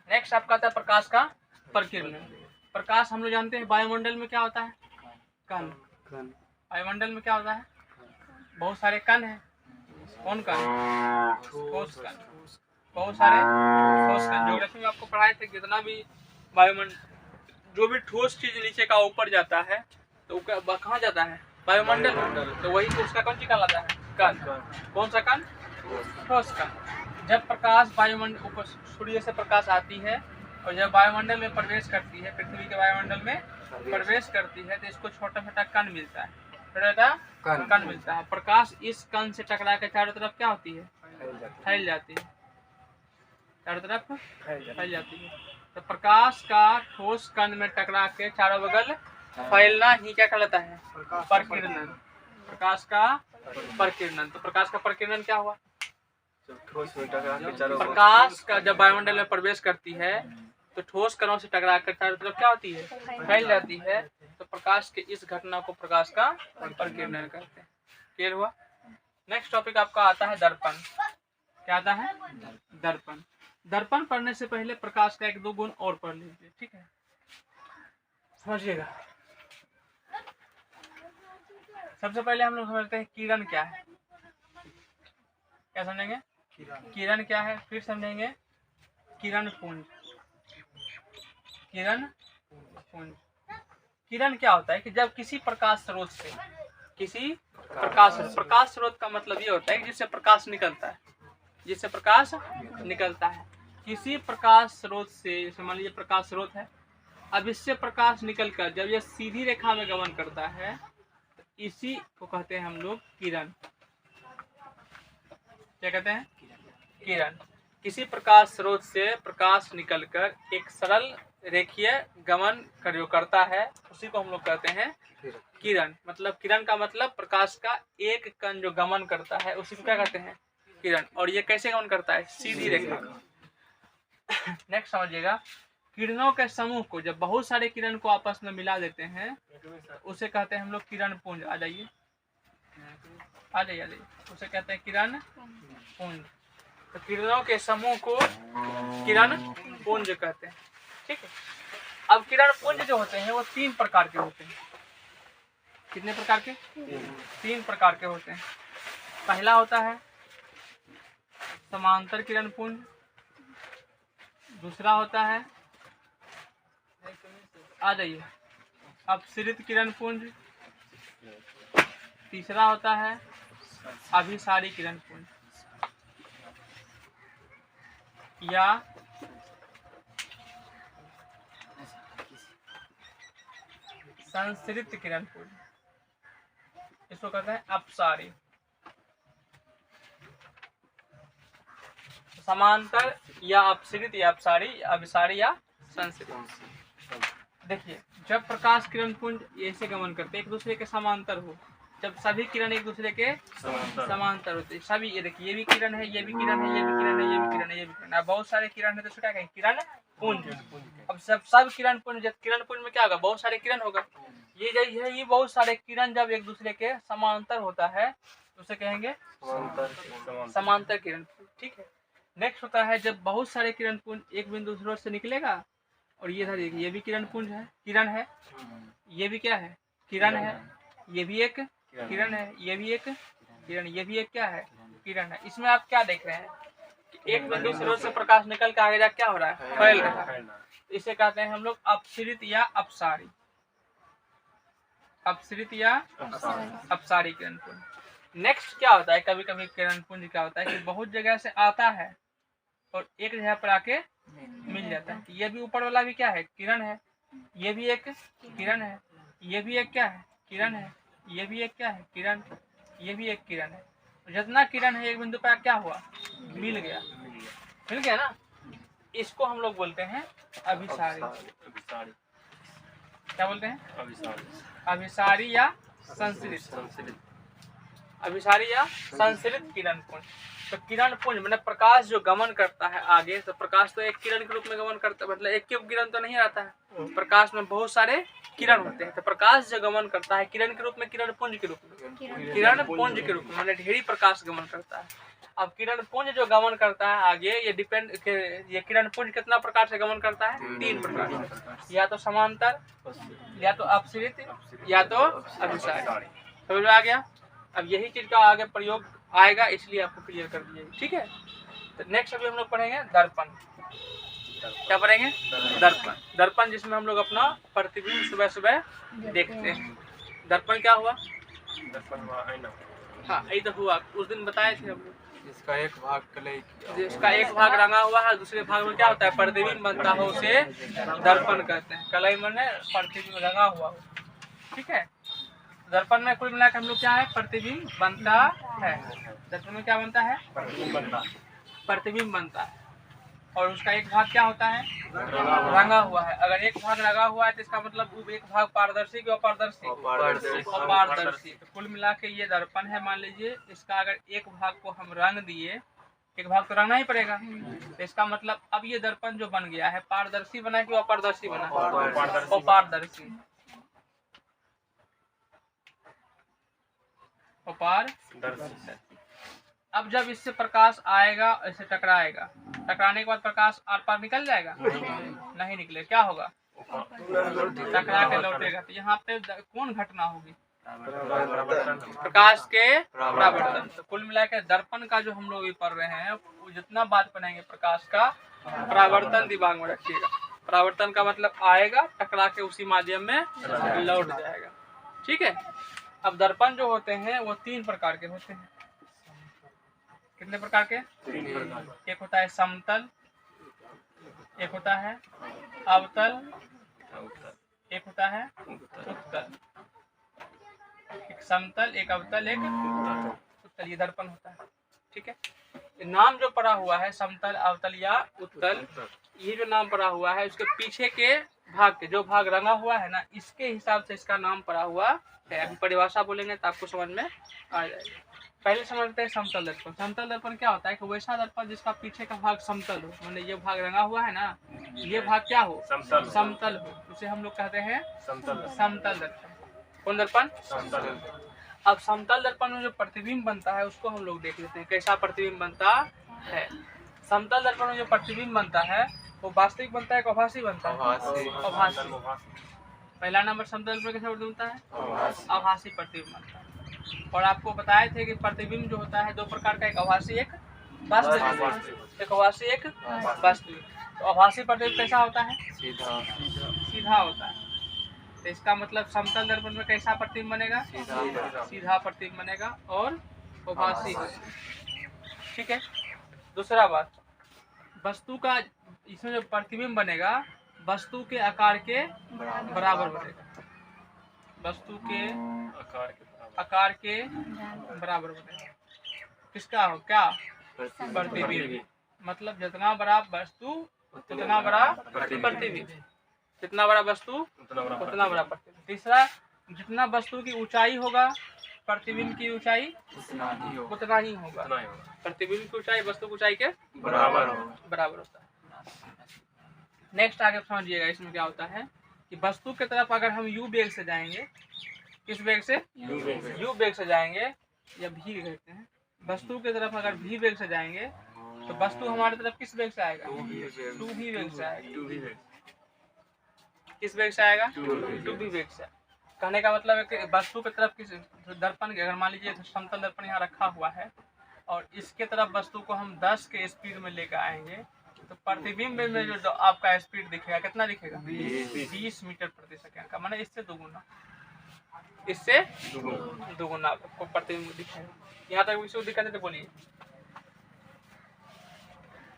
नेक्स्ट आपका आता है प्रकाश का प्रकीर्णन। प्रकाश हम लोग जानते हैं वायुमंडल में क्या होता है, कण। वायुमंडल में क्या होता है, बहुत सारे कण हैं। कौन कण? ठोस कण। बहुत सारे ठोस कण। ज्योग्राफी में आपको पढ़ाए थे, जितना भी वायुमंडल, जो भी ठोस चीज नीचे का ऊपर जाता है तो वो कहाँ जाता है, वायुमंडल में। तो वही तो उसका कौन सी कहलाता है, कण। कौन सा कण? ठोस कण। जब प्रकाश वायुमंडल ऊपर सूर्य से प्रकाश आती है और जब वायुमंडल में प्रवेश करती है, पृथ्वी के वायुमंडल में प्रवेश करती है, तो इसको छोटा छोटा कण मिलता है, कण मिलता है। प्रकाश इस कण से टकरा के चारों तरफ क्या होती है, फैल जाती है, चारों तरफ फैल जाती है। तो प्रकाश का ठोस कण में टकरा के चारों बगल फैलना ही क्या कहलाता है, प्रकीर्णन। प्रकाश का प्रकीर्णन। तो प्रकाश का प्रकीर्णन क्या हुआ, प्रकाश का जब वायुमंडल में प्रवेश करती है तो ठोस कणों से टकरा कर चारों तरफ क्या होती है, फैल जाती है। तो प्रकाश के इस घटना को प्रकाश का प्रकीर्णन कहते हैं। क्लियर हुआ। नेक्स्ट टॉपिक आपका आता है दर्पण। क्या आता है, दर्पण। दर्पण पढ़ने से पहले प्रकाश का एक दो गुण और पढ़ लीजिए, ठीक है, समझिएगा। सबसे पहले हम लोग समझते हैं किरण क्या है। क्या समझेंगे, किरण क्या है, फिर समझेंगे किरण पुंज। किरण पुंज। किरण क्या होता है कि जब किसी प्रकाश स्रोत से, किसी प्रकाश स्रोत का मतलब ये होता है कि जिससे प्रकाश निकलता है, जिससे प्रकाश निकलता है। किसी प्रकाश स्रोत से, जैसे मान लीजिए प्रकाश स्रोत है, अब इससे प्रकाश निकलकर जब यह सीधी रेखा में गमन करता है तो इसी को कहते हैं हम लोग किरण। क्या कहते हैं, किरण। किसी प्रकाश स्रोत से प्रकाश निकलकर एक सरल रेखीय गमन जो करता है उसी को हम लोग कहते हैं किरण। मतलब किरण का मतलब प्रकाश का एक कण जो गमन करता है उसी को क्या कहते हैं, किरण। और ये कैसे गमन करता है, सीधी रेखा। नेक्स्ट समझिएगा, किरणों के समूह को जब बहुत सारे किरण को आपस में मिला देते हैं उसे कहते हैं हम लोग किरण पुंज। आ जाइए, आ जाइए, उसे कहते हैं किरण पुंज। तो किरणों के समूह को किरण पुंज कहते हैं, ठीक है। अब किरण पुंज जो होते हैं वो 3 प्रकार के होते हैं। कितने प्रकार के, 3 प्रकार के होते हैं। पहला होता है समांतर किरण पुंज, दूसरा होता है, आ जाइए, अपसरित किरण पुंज, तीसरा होता है अभिसारी किरण पुंज या संसरित किरण पुंज, इसको कहते हैं अपसारी। समांतर या अपसरित या अपसारी, अभिसारी या संसरित। देखिए, जब प्रकाश किरण पुंज ऐसे गमन करते एक दूसरे के समांतर हो, जब सभी किरण एक दूसरे के समांतर होते हैं, सभी, ये देखिए, ये भी किरण है, ये भी किरण है, ये भी किरण है, ये भी किरण है, ये भी किरण है, बहुत सारे किरण है तो क्या कहेंगे, किरण पुंज। अब सब किरण पुंज, किरण पुंज में क्या होगा, बहुत सारे किरण होगा। ये बहुत सारे किरण जब एक दूसरे के समांतर होता है तो उसे कहेंगे समांतर किरण, ठीक है। नेक्स्ट होता है जब बहुत सारे किरण पुंज एक बिंदु स्रोत से निकलेगा और ये देखिए, ये भी किरण पुंज है, किरण है, ये भी क्या है, किरण है, ये भी एक किरण है, ये भी एक किरण, ये भी एक क्या है, किरण है। इसमें आप क्या देख रहे हैं कि एक बिंदु स्रोत से प्रकाश निकल के आगे जा क्या हो रहा है, फैल रहा है। इसे कहते हैं हम लोग अपसरित या अपसारी, अपसरित या अपसारी किरण पुंज। नेक्स्ट क्या होता है, कभी कभी किरण पुंज क्या होता है कि बहुत जगह से आता है और एक जगह पर आके मिल जाता है। ये भी ऊपर वाला भी क्या है, किरण है, ये भी एक किरण है, ये भी एक क्या है, किरण है, ये भी एक क्या है, किरण, ये भी एक किरण है। जितना किरण है एक बिंदु पर क्या हुआ, मिल गया, मिल गया ना। इसको हम लोग बोलते हैं अभिसारी। क्या बोलते हैं, अभिसारी या संसरित। अभिसारी या संश्रित किरण पुंज। तो किरण पुंज मतलब प्रकाश जो गमन करता है आगे, तो प्रकाश तो एक किरण के रूप में गमन करता है, मतलब एक किरण तो नहीं रहता है, प्रकाश में बहुत सारे किरण होते हैं। तो प्रकाश जो गमन करता है किरण के रूप में, किरण पुंज के रूप में, किरण पुंज के रूप में मतलब ढेरी प्रकाश गमन करता है। अब किरण पुंज जो गमन करता है आगे, ये डिपेंड, ये किरण पुंज कितना प्रकार से गमन करता है? 3 प्रकार से, या तो समांतर, या तो अपसरित, या तो अभिसारी। समझ में आ गया? अब यही चीज का आगे प्रयोग आएगा, इसलिए आपको क्लियर कर दिया, ठीक है। तो नेक्स्ट अभी हम लोग पढ़ेंगे दर्पण। क्या पढ़ेंगे? दर्पण। दर्पण जिसमें हम लोग अपना प्रतिबिंब सुबह सुबह देखते हैं। दर्पण क्या हुआ? दर्पण हुआ आईना। हाँ, यही तो हुआ, उस दिन बताए थे हम लोग। इसका एक भाग कलई, जिसका एक भाग रंगा हुआ है, दूसरे भाग में क्या होता है? प्रतिबिंब बनता है, उसे दर्पण कहते हैं। कलई माने प्रतिबिंब रंगा हुआ हो, ठीक है। दर्पण में कुल मिलाकर हम लोग क्या है? प्रतिबिंब बनता है। दर्पण में क्या बनता है? प्रतिबिंब बनता है। और उसका एक भाग क्या होता है? रंगा हुआ है। अगर एक भाग रंगा हुआ है तो इसका मतलब वो एक भाग पारदर्शी की अपारदर्शी, अपारदर्शी। तो कुल मिला के ये दर्पण है। मान लीजिए इसका अगर एक भाग को हम रंग दिए, एक भाग तो रंगना ही पड़ेगा, तो इसका मतलब अब ये दर्पण जो बन गया है पारदर्शी बना कि अपारदर्शी बना? अपारदर्शी। अपारदर्शी। अब जब इससे प्रकाश आएगा, इससे टकराएगा, टकराने के बाद प्रकाश आर पार निकल जाएगा? नहीं निकले, क्या होगा? टकरा के लौटेगा। तो यहाँ पे कौन घटना होगी? प्रकाश के परावर्तन। तो कुल मिलाकर दर्पण का जो हम लोग भी पढ़ रहे हैं, वो जितना बात पढ़ेंगे प्रकाश का परावर्तन दिमाग में रखिएगा। परावर्तन का मतलब आएगा, टकरा के उसी माध्यम में लौट जाएगा, ठीक है। अब दर्पण जो होते हैं वो 3 प्रकार के होते हैं। कितने प्रकार के? 3 प्रकार। एक होता है समतल, एक होता है अवतल, एक होता है उत्तल। एक समतल, एक अवतल, एक उत्तल, ये दर्पण होता है, ठीक है। नाम जो पड़ा हुआ है समतल, अवतल या उत्तल, ये जो नाम पड़ा हुआ है उसके पीछे के भाग के, जो भाग रंगा हुआ है ना, इसके हिसाब से इसका नाम पड़ा हुआ है। अभी परिभाषा बोलेंगे तो आपको समझ में आ जाएगा। पहले समझते हैं समतल दर्पण। समतल दर्पण क्या होता है कि वैसा दर्पण जिसका पीछे का भाग समतल हो, मतलब ये भाग रंगा हुआ है ना, ये भाग क्या हो? समतल हो, उसे हम लोग कहते हैं समतल दर्पण। कौन दर्पण? समतल। अब समतल दर्पण में जो प्रतिबिंब बनता है उसको हम लोग देख लेते हैं, कैसा प्रतिबिंब बनता है। समतल दर्पण में जो प्रतिबिंब बनता है वो वास्तविक बनता है, आभासी बनता है? आभासी। पहला नंबर समतल दर्पण कैसा बनता है? आभासी प्रतिबिंब बनता है। और आपको बताए थे कि प्रतिबिंब जो होता है 2 प्रकार का, एक आभासी, एक वास्तविक। एक आभासी, एक वास्तविक। तो आभासी प्रतिबिंब कैसा होता है? सीधा होता है। तो इसका मतलब समतल दर्पण में कैसा प्रतिबिंब बनेगा? सीधा प्रतिबिंब बनेगा और आभासी, ठीक है। दूसरा बात, वस्तु का इसमें जो प्रतिबिंब बनेगा वस्तु के आकार के बराबर बनेगा, वस्तु के आकार के बराबर बनेगा। किसका हो? क्या? प्रतिबिंब। मतलब जितना बड़ा वस्तु उतना बड़ा प्रतिबिंब, जितना बड़ा वस्तु उतना बड़ा प्रतिबिंब। तीसरा, जितना वस्तु की ऊंचाई होगा प्रतिबिंब की ऊंचाई उतना ही होगा। प्रतिबिंब की ऊंचाई वस्तु की ऊंचाई के बराबर होता है। नेक्स्ट आगे समझिएगा, इसमें क्या होता है कि वस्तु की तरफ अगर हम यू वेग से जाएंगे, किस वेग से? यू वेग से जाएंगे, या भी कहते हैं। वस्तु की तरफ अगर भी वेग से जाएंगे तो वस्तु हमारे तरफ किस वेग से आएगा? टू भी वेग से आएगा। किस वेग से आएगा? टू भी वेग से। कहने का मतलब है कि वस्तु की तरफ किस दर्पण के, अगर मान लीजिए समतल दर्पण यहाँ रखा हुआ है और इसके तरफ वस्तु को हम 10 के स्पीड में लेकर आएंगे तो प्रतिबिंब में जो आपका स्पीड दिखेगा कितना दिखेगा? 20 मीटर प्रति सेकंड का, माने इससे दोगुना, इससे दोगुना आपको प्रतिबिंब दिखेगा। यहाँ तक विषय दिक्कत है तो बोलिए।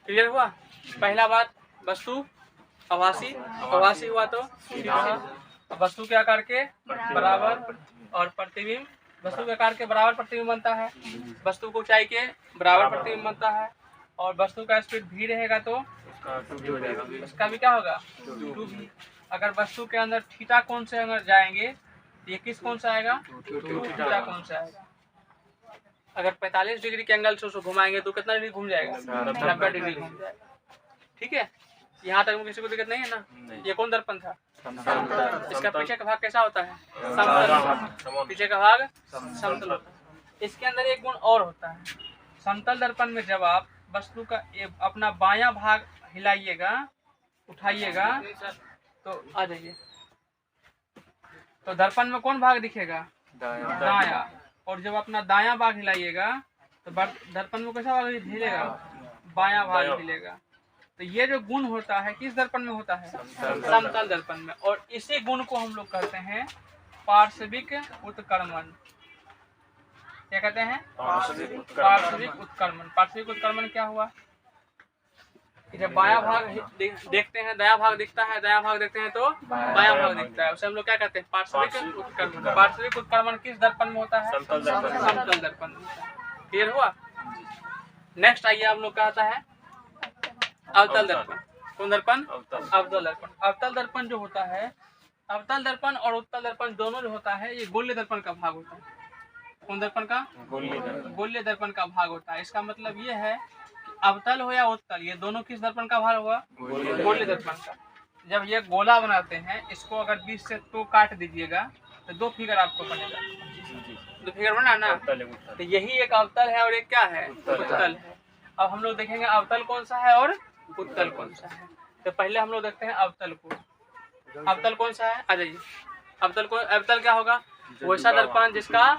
क्लियर हुआ? पहला बात, वस्तु आभासी, आभासी हुआ तो सीधा, वस्तु के आकार के बराबर, और प्रतिबिंब वस्तु के आकार के बराबर प्रतिबिंब बनता है, वस्तु की ऊंचाई के बराबर प्रतिबिंब बनता है, और वस्तु का स्पीड भी रहेगा तो उसका भी क्या होगा? 2v। अगर वस्तु के अंदर थीटा कोण से अगर जाएंगे, ये किस कोण से आएगा? 2 थीटा कोण से आएगा। अगर 45 डिग्री के एंगल से उसको घुमाएंगे तो कितना डिग्री घूम जाएगा? 90 डिग्री घूम जाएगा। ठीक है, यहाँ तक किसी को दिक्कत नहीं है ना? ये कौन दर्पण था? इसका पीछे का भाग कैसा होता है? समतल। पीछे का भाग समतल होता है। इसके अंदर एक गुण और होता है, समतल दर्पण में जब आप वस्तु का अपना बायां भाग हिलाइएगा, उठाइएगा, तो आ जाइए, तो दर्पण में कौन भाग दिखेगा? दायां। और जब अपना दायां भाग हिलाइएगा तो दर्पण में कैसा भाग हिलेगा? बायां भाग हिलेगा। तो ये जो गुण होता है किस दर्पण में होता है? समतल दर्पण में। और इसी गुण को हम लोग कहते हैं पार्श्विक उत्क्रमण। क्या कहते हैं? पार्श्विक उत्क्रमण। पार्श्विक उत्क्रमण क्या हुआ? जब बायां भाग देखते हैं दायां भाग दिखता है, दायां भाग देखते हैं तो बायां भाग दिखता है, उसे हम लोग क्या कहते हैं? पार्श्विक उत्क्रमण। पार्श्विक उत्क्रमण किस दर्पण में होता है? समतल दर्पण में। क्लियर हुआ? नेक्स्ट आइए हम लोग कहता है अवतल दर्पण। कौन दर्पण? अवतल दर्पण। अवतल दर्पण जो होता है, अवतल दर्पण और उत्तल दर्पण दोनों जो होता है ये गोल्य दर्पण का भाग होता है। कौन दर्पण का? गोल्य दर्पण का भाग होता है। इसका मतलब ये है अवतल हो या उत्तल, ये दोनों किस दर्पण का भाग हुआ? गोल्य दर्पण का। जब ये गोला बनाते हैं, इसको अगर बीच से तो काट दीजिएगा तो दो फिगर आपको बनेगा। दो फिगर बना ना, तो यही एक अवतल है और एक क्या है? उत्तल है। अब हम लोग देखेंगे अवतल कौन सा है और उत्तल कौन सा है। तो पहले हम लोग देखते हैं अवतल को। अवतल कौन सा है? आ जाइए। अवतल क्या होगा? वैसा दर्पण जिसका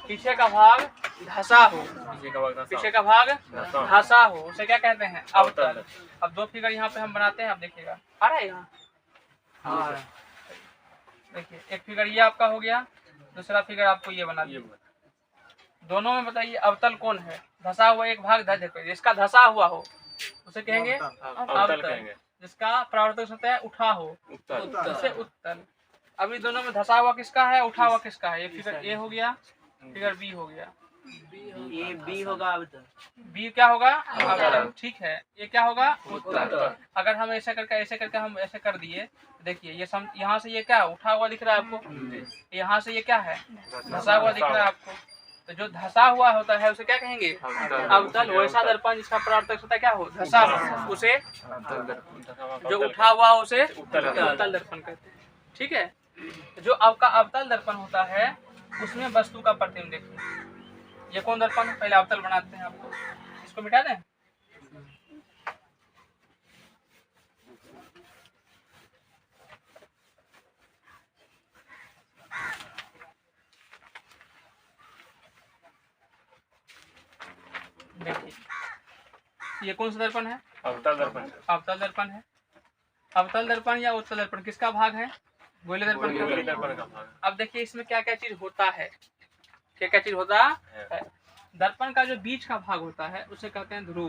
पीछे का भाग धंसा हो, पीछे का भाग धंसा हो, उसे क्या कहते हैं? अवतल। अब दो फिगर यहाँ पे हम बनाते हैं, आप देखिएगा। आ रहा है यहाँ? देखिए, एक फिगर ये आपका हो गया, दूसरा फिगर आपको ये बना दिया। दोनों में बताइए अवतल कौन है? धंसा हुआ एक भाग जिसका धंसा हुआ हो उसे कहेंगे अवतल। जिसका परावर्तक होता है उठा हो उसे उत्तल। अभी दोनों में धंसा हुआ किसका है, उठा हुआ किसका है? ये फिगर ए हो गया, फिगर बी हो गया। ये बी होगा अवतल, बी क्या होगा? अवतल। ठीक है, ये क्या होगा? उत्तल। अगर हम ऐसे करके हम ऐसे कर दिए, देखिए ये यहाँ से ये क्या उठा हुआ दिख रहा है आपको, यहाँ से ये क्या है? धंसा हुआ दिख रहा है आपको। तो जो धंसा हुआ होता है उसे क्या कहेंगे? अवतल। वैसा दर्पण जिसका परावर्तक होता है क्या हो? धंसा हो, उसे जो उठा हुआ उसे उत्तल दर्पण कहते हैं। ठीक है, जो आपका अवतल दर्पण होता है उसमें वस्तु का प्रतिबिंब देखिए। ये कौन दर्पण है? पहले अवतल बनाते हैं आपको, इसको मिटा दें। देखिए ये कौन सा दर्पण है? अवतल दर्पण। अवतल दर्पण है। अवतल दर्पण या उत्तल दर्पण किसका भाग है? गोल्य दर्पण का। अब देखिए इसमें क्या क्या चीज होता है, क्या क्या चीज होता है। दर्पण का जो बीच का भाग होता है उसे कहते हैं ध्रुव।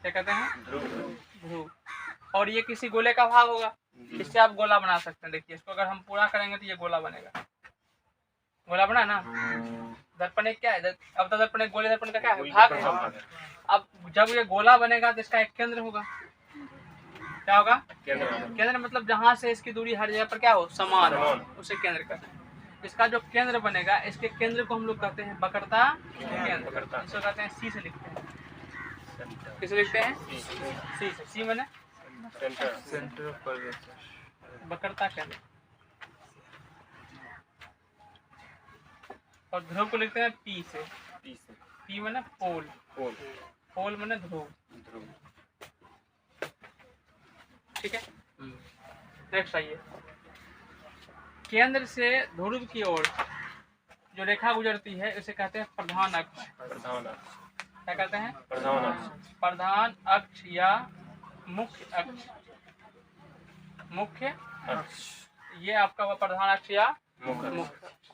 क्या कहते हैं? ध्रुव। और ये किसी गोले का भाग होगा, इससे आप गोला बना सकते हैं। देखिए इसको अगर हम पूरा करेंगे तो ये गोला बनेगा। गोला बना ना। दर्पण एक क्या है? अवतल दर्पण एक गोले दर्पण का क्या है? भाग है। अब जब ये गोला बनेगा तो इसका एक केंद्र होगा। क्या होगा? केंद्र मतलब जहां से इसकी दूरी हर जगह पर क्या हो? समान हो, उसे केंद्र कहते हैं। इसका जो केंद्र बनेगा, इसके केंद्र को हम लोग कहते हैं वक्रता केंद्र। इसको कहते हैं सी से लिखते हैं। किसे लिखते हैं? सी से। सी माने वक्रता केंद्र। और ध्रुव को लिखते हैं पी से। पी माने पोल, पोल माने ध्रुव। ठीक है, नेक्स्ट आइए। केंद्र से ध्रुव की ओर जो रेखा गुजरती है उसे कहते हैं प्रधान अक्ष। क्या कहते हैं? प्रधान अक्ष या मुख्य अक्ष। मुख्य अक्ष ये आपका हुआ प्रधान अक्ष या मुख्य अक्ष।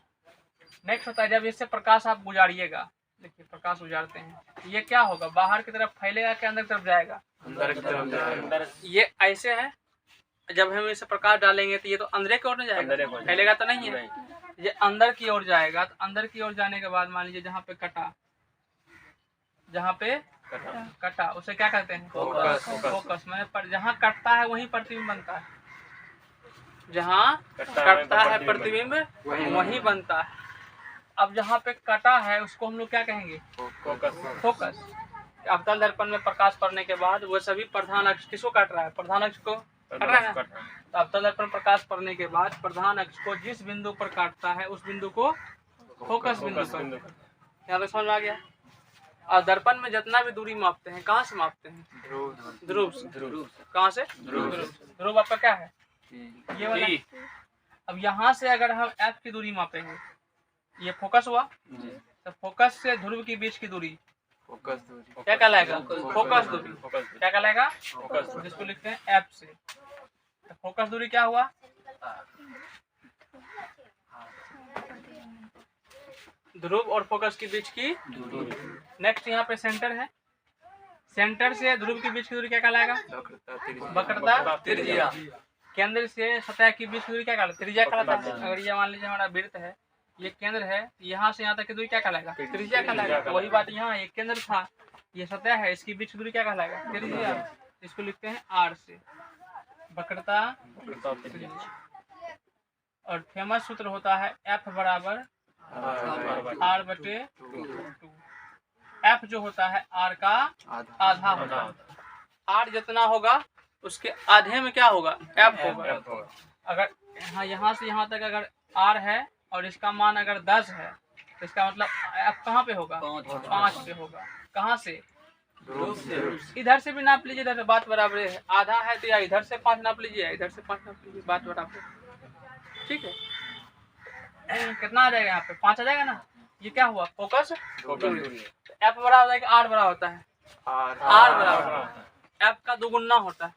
नेक्स्ट होता है जब इससे प्रकाश आप गुजारिएगा। देखिए प्रकाश गुजारते हैं, ये क्या होगा? बाहर की तरफ फैलेगा कि अंदर की तरफ जाएगा? अंदर। ये ऐसे है, जब हम इसे प्रकाश डालेंगे तो ये तो अंदर की ओर नहीं जाएगा, फैलेगा तो नहीं है। ये अंदर की ओर जाएगा। तो अंदर की ओर जाने के बाद मान लीजिए जहाँ पे कटा, जहाँ पे कटा उसे क्या कहते हैं? फोकस। मैंने जहाँ कटता है वहीं प्रतिबिंब बनता है। जहाँ कटता है प्रतिबिंब वहीं बनता है। अब जहाँ पे कटा है उसको हम लोग क्या कहेंगे? फोकस। फोकस। अवतल दर्पण में प्रकाश पड़ने के बाद वो सभी प्रधान अक्ष किसको काट रहा है? प्रधान अक्ष को काट रहा है ना? तो अवतल दर्पण प्रकाश पड़ने के बाद प्रधान अक्ष को जिस बिंदु पर काटता है उस बिंदु को फोकस बिंदु पर। यहाँ तक समझ में आ गया? और दर्पण में जितना भी दूरी मापते हैं कहाँ से मापते हैं? ध्रुव से। कहाँ से? ध्रुव आपका क्या है? ये वाला। अब यहाँ से अगर हम F की दूरी मापेंगे, ये फोकस हुआ, तो फोकस से ध्रुव के बीच की दूरी फोकस दूरी क्या कहलाएगा? फोकस दूरी। क्या कहलाएगा? फोकस। जिसको लिखते हैं F से। तो फोकस दूरी क्या हुआ? ध्रुव और फोकस के बीच की दूरी। नेक्स्ट यहाँ पे सेंटर है, सेंटर से ध्रुव के बीच की दूरी क्या कहलाएगा? वक्रता त्रिज्या। केंद्र से सतह के बीच की दूरी क्या कहलाता है? त्रिज्या कहलाता है। अगर ये मान लीजिए हमारा वृत्त है, ये केंद्र है, यहाँ से यहाँ तक की दूरी क्या कहलाएगा? त्रिज्या कहलाएगा। तो वही बात यहाँ, ये केंद्र था, ये सतह है, इसकी बीच की दूरी क्या कहलाएगा? त्रिज्या। इसको लिखते हैं R से, वक्रता त्रिज्या। और फेमस सूत्र होता है F बराबर R/2। F जो होता है R का आधा होता है। R जितना होगा उसके आधे में क्या होगा? F होगा। अगर यहाँ से यहाँ तक अगर R है और इसका मान अगर 10 है तो इसका मतलब F कहाँ पे होगा? 5 पे होगा। कहाँ से? इधर से भी नाप लीजिए, इधर बात बराबर है। आधा है तो या इधर से 5 नाप लीजिए, इधर से 5 नाप लीजिए, बात बराबर। ठीक है, कितना आ जाएगा? यहाँ पे 5 आ जाएगा ना। ये क्या हुआ? फोकस दूरी। F बड़ा होता है कि R बड़ा होता है? R बराबर F का दुगुना होता है।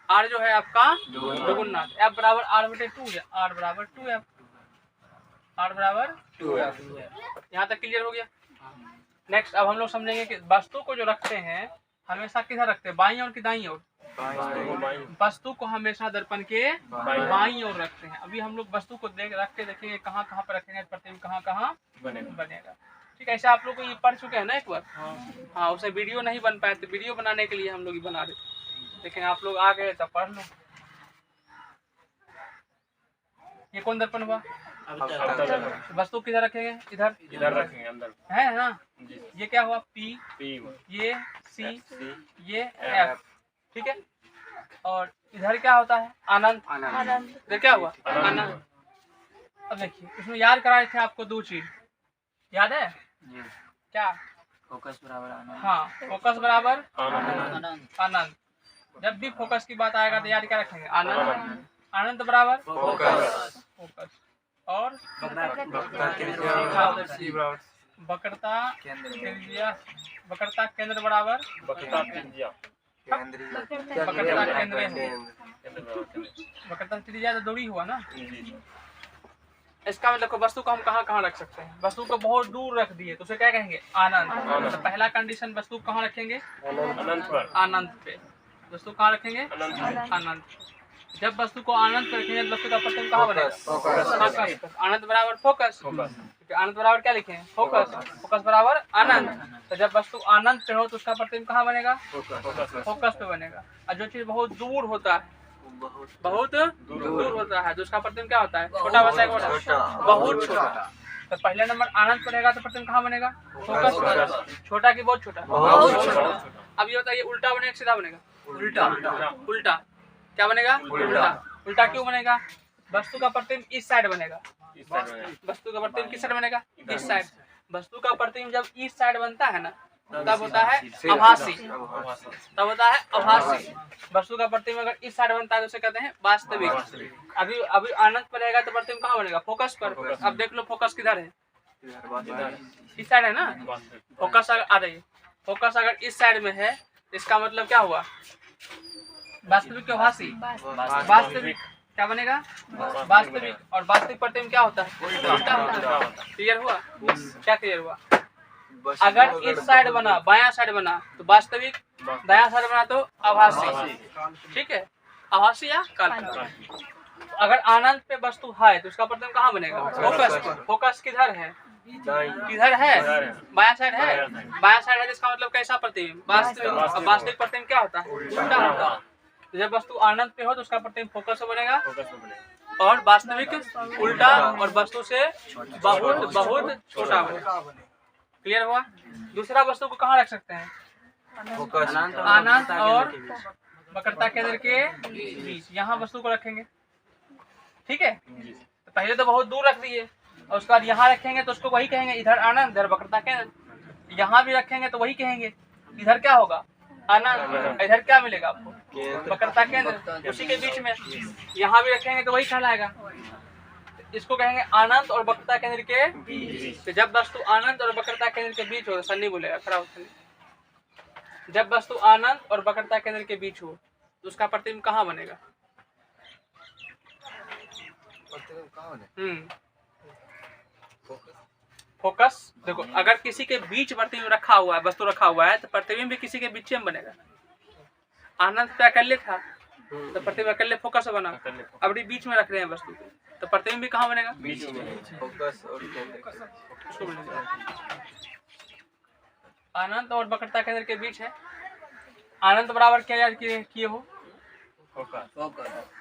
R जो है आपका दुगुना। F बराबर R/2 या R बराबर 2F। R बराबर 2F। यहाँ तक क्लियर हो गया? नेक्स्ट अब हम लोग समझेंगे कि वस्तु को जो रखते हैं हमेशा किधर रखते हैं? बाईं ओर की दाईं ओर? वस्तु को हमेशा दर्पण के बाईं ओर रखते हैं। अभी हम लोग वस्तु को रख के देखेंगे कहाँ कहाँ पर रखेंगे, प्रतिबिंब कहाँ कहाँ बनेगा। ठीक है, ऐसे आप लोग को ये पढ़ चुके हैं ना एक बार? हाँ, उसे वीडियो नहीं बन पाए तो वीडियो बनाने के लिए हम लोग बना रहे, लेकिन आप लोग आ गए तब पढ़ लो। ये कौन दर्पण हुआ? वस्तु किधर रखेंगे? इधर रखेंगे, अंदर है ना। ये क्या हुआ? P, ये C, ये F। ठीक है, और इधर क्या होता है? अनंत। इधर क्या हुआ? अनंत। अब देखिए इसमें याद कराए थे आपको 2 चीज, याद है क्या? फोकस बराबर अनंत। हाँ, फोकस बराबर अनंत। जब भी फोकस की बात आएगा तो याद क्या रखेंगे? अनंत। अनंत बराबर फोकस। और वक्रता त्रिज्या। वक्रता केंद्र बराबर वक्रता केंद्र है। वक्रता त्रिज्या तो दूरी हुआ ना। इसका मतलब वस्तु को हम कहाँ कहाँ रख सकते हैं? वस्तु को बहुत दूर रख दिए तो उसे क्या कहेंगे? अनंत। तो पहला कंडीशन वस्तु कहाँ रखेंगे? अनंत पे। वस्तु कहाँ रखेंगे? अनंत। जब वस्तु को अनंत पे रखेंगे वस्तु का प्रतिबिंब कहाँ बनेगा? फोकस। अनंत बराबर फोकस। अनंत बराबर क्या लिखे हैं? फोकस। फोकस बराबर अनंत। तो जब वस्तु अनंत पे हो तो उसका प्रतिबिंब कहाँ बनेगा? फोकस पे बनेगा। और जो चीज बहुत दूर होता है, बहुत दूर होता है तो उसका प्रतिबिंब क्या होता है? छोटा होता है, बहुत छोटा। तो पहले नंबर अनंत पर रहेगा तो प्रतिबिंब कहाँ बनेगा? फोकस पर। छोटा की बहुत छोटा? अब ये बताइए उल्टा बनेगा सीधा बनेगा? उल्टा। क्या बनेगा? उल्टा। उल्टा क्यों बनेगा? वस्तु का प्रतिबिंब इस साइड बनेगा। वस्तु का प्रतिबिंब किस साइड बनेगा? इस साइड। वस्तु का प्रतिबिंब जब इस साइड बनता है ना तब होता है आभासी। तब होता है आभासी। वस्तु का प्रतिबिंब अगर इस साइड बनता है तो उसे कहते हैं वास्तविक। अभी अनंत पर रहेगा तो प्रतिबिंब कहाँ बनेगा? फोकस पर। अब देख लो फोकस किधर है? इस साइड है ना। फोकस अगर आ रही, फोकस अगर इस साइड में है इसका मतलब क्या हुआ? वास्तविक के आभासी। वास्तविक क्या बनेगा? वास्तविक। और वास्तविक प्रतिबिंब क्या होता है? उल्टा होता है। क्लियर हुआ? क्या क्लियर हुआ? अगर इस साइड बना, बायां साइड बना तो वास्तविक, दायां साइड बना तो आभासी। ठीक है, आभासी या काल्पनिक। अगर अनंत पे वस्तु है तो उसका प्रतिबिंब कहाँ बनेगा? फोकस। फोकस किधर है? किधर है? बायां साइड है। बायां साइड है इसका मतलब कैसा प्रतिबिंब? वास्तविक। वास्तविक प्रतिबिंब क्या होता है? उल्टा होता है। जब वस्तु अनंत पे हो तो उसका प्रतिबिंब फोकस पे बनेगा। और वास्तविक उल्टा और वस्तु से बहुत बहुत छोटा बनेगा। क्लियर हुआ? दूसरा वस्तु को कहाँ रख सकते हैं? फोकस अनंत और वक्रता केंद्र के बीच, यहाँ वस्तु को रखेंगे। ठीक है, तो पहले तो बहुत दूर रख दिए और उसके बाद यहाँ रखेंगे तो उसको वही कहेंगे, इधर अनंत इधर वक्रता केंद्र। यहाँ भी रखेंगे तो वही कहेंगे, इधर क्या होगा? अनंत, इधर क्या मिलेगा आपको? वक्रता केंद्र, उसी के बीच में। यहाँ भी रखेंगे तो वही कहलाएगा, इसको कहेंगे अनंत और वक्रता केंद्र के बीच। तो जब वस्तु अनंत और वक्रता केंद्र के बीच हो, सन्नी बोलेगा, खड़ा हो। जब वस्तु अनंत और वक्रता केंद्र के बीच हो तो उसका प्रतिबिंब कहाँ बनेगा? फोकस। देखो, अगर किसी के बीच प्रतिबिंब रखा हुआ है, वस्तु रखा हुआ है, तो प्रतिबिंब भी किसी के बीच में बनेगा। अनंत पे अकेले था तो प्रतिबिंब अकेले फोकस बना, अब बीच में रख रहे हैं वस्तु को, तो प्रतिबिंब भी कहाँ बनेगा? बीच में। फोकस और उसको बनेगा। अनंत और वक्रता केंद्र के बीच है। अनंत बराबर क्या याद किए हो?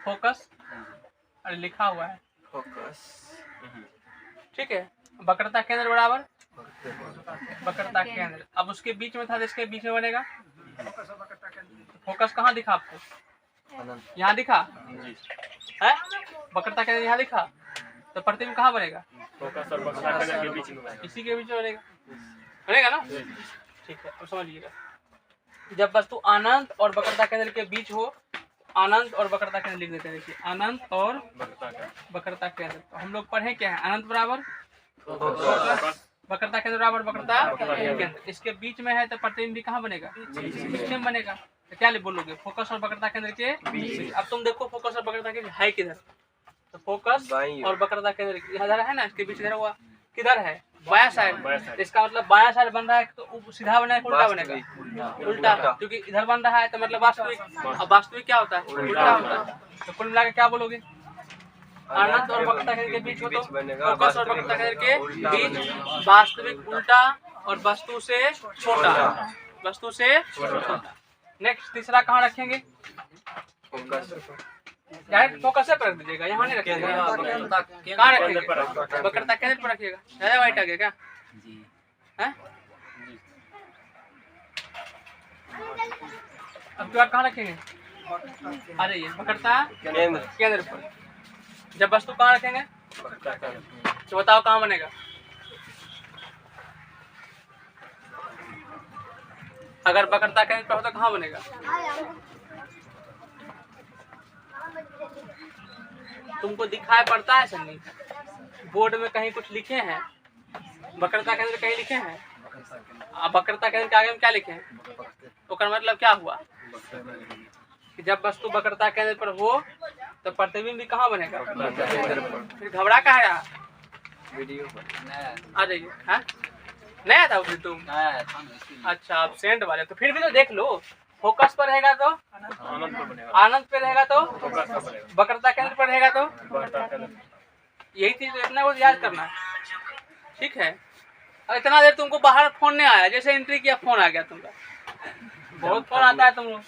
फोकस। अरे लिखा हुआ है फोकस। ठीक है। वक्रता केंद्र बराबर वक्रता केंद्र। अब उसके बीच में था, इसके बीच में बनेगा फोकस। कहाँ दिखा आपको? यहाँ दिखा है? वक्रता केंद्र यहाँ दिखा, तो प्रतिबिंब कहाँ बनेगा? फोकस और वक्रता केंद्र के बीच में इसी के बीच में बनेगा ना? ठीक है, अब समझिएगा। जब वस्तु अनंत और वक्रता केंद्र के बीच हो, अनंत और वक्रता केंद्र लिख देते हैं। देखिए, अनंत और वक्रता केंद्र। तो हम लोग पढ़े क्या है? अनंत बराबर वक्रता केंद्र बराबर वक्रता केंद्र। इसके बीच में है तो प्रतिबिंब भी कहाँ बनेगा? बीच में बनेगा। तो क्या बोलोगे? फोकस और वक्रता केंद्र के बीच। अब तुम देखो फोकस और वक्रता केंद्र है किधर? तो फोकस और वक्रता केंद्र इधर है ना, इसके बीच इधर हुआ। किधर है? बायां साइड। इसका मतलब बायां साइड बन रहा है तो सीधा बनेगा, उल्टा बनेगा? उल्टा, क्योंकि इधर बन रहा है तो मतलब वास्तविक। अब वास्तविक क्या होता है? उल्टा होता है। तो कुल मिला के क्या बोलोगे? अनंत और वक्रता केंद्र के बीच हो तो फोकस और वक्रता केंद्र के बीच, वास्तविक उल्टा और वस्तु से छोटा, वस्तु से छोटा। नेक्स्ट तीसरा कहाँ रखेंगे? डायरेक्ट फोकस पर रख दीजिएगा, यहाँ नहीं रखिएगा। कहाँ रखेंगे? वक्रता केंद्र पर रखिएगा। ज्यादा वाइट आ गया क्या? है? अब की बार कहाँ रखेंगे? आ जाइए, वक्रता केंद्र पर। जब वस्तु कहाँ रखेंगे तो बताओ कहाँ बनेगा? अगर वक्रता केंद्र पर हो तो कहाँ बनेगा? तुमको दिखाई पड़ता है सन्नी? बोर्ड में कहीं कुछ लिखे हैं? वक्रता केंद्र कहीं लिखे हैं? अब वक्रता केंद्र के आगे में क्या लिखे हैं? तो मतलब क्या हुआ कि जब वस्तु वक्रता केंद्र पर हो तो प्रतिबिंब भी कहाँ बनेगा? फिर घबरा कहाँ रहा? आ जाइए। हाँ, नया था उसे तुम? अच्छा, एब्सेंट वाले। तो फिर भी तो देख लो, फोकस पर रहेगा तो अनंत पे रहेगा तो वक्रता केंद्र पर रहेगा तो यही चीज। तो इतना कुछ याद करना है, ठीक है? और इतना देर तुमको बाहर फोन नहीं आया, जैसे एंट्री किया फोन आ गया तुमका। बहुत फोन आता है तुम लोग।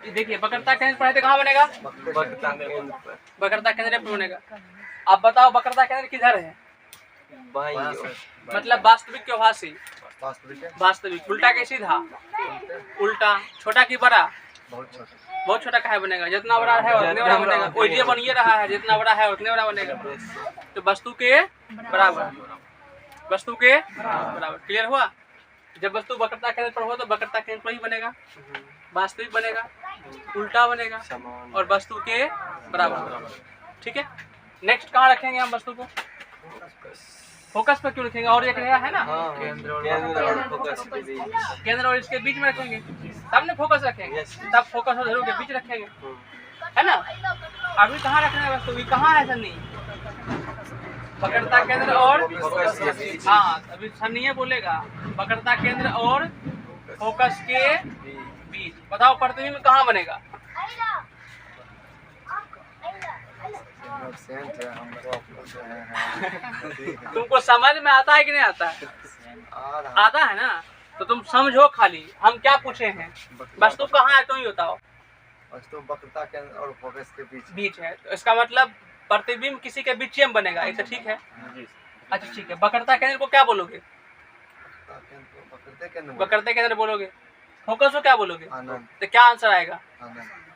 देखिए, वक्रता केंद्र पर है तो कहाँ बनेगा? वक्रता केंद्र पर बनेगा। अब बताओ वक्रता केंद्र किधर है? मतलब वास्तविक के भाषी। वास्तविक उल्टा के सीधा? उल्टा। छोटा की बड़ा? बहुत छोटा कहाँ बनेगा? जितना बड़ा है उतने बड़ा बनेगा। कोई बन ये रहा है, जितना बड़ा है उतने बड़ा बनेगा। तो वस्तु के बराबर, वस्तु के बराबर। क्लियर हुआ? जब वस्तु वक्रता केंद्र पर हो तो वक्रता केंद्र पर ही बनेगा, वास्तविक बनेगा, उल्टा बनेगा और वस्तु के बराबर। ठीक है। नेक्स्ट कहाँ रखेंगे हम वस्तु को? फोकस पर क्यों रखेंगे? और एक है ना, केंद्र और इसके बीच में रखेंगे, तब ना फोकस रखेंगे, तब फोकस और ध्रुव के बीच रखेंगे, है ना? अभी कहाँ रखना है वस्तु? भी कहाँ है सन्नी? वक्रता केंद्र और हाँ, अभी सन्नी बोलेगा वक्रता केंद्र और फोकस के बीच। बताओ प्रतिबिंब कहाँ बनेगा? तुमको समझ में आता है कि नहीं आता है? आता है ना? तो तुम समझो खाली। हम क्या पूछे हैं? वस्तु कहाँ है तुम ही बताओ। वस्तु वक्रता केंद्र और फोकस के बीच बीच है, तो इसका मतलब प्रतिबिंब किसी के बीच में बनेगा, ये तो ठीक है। अच्छा ठीक है, वक्रता केंद्र को क्या बोलोगे? वक्रता केंद्र बोलोगे। फोकस को क्या बोलोगे? आनंद। तो क्या आंसर आएगा?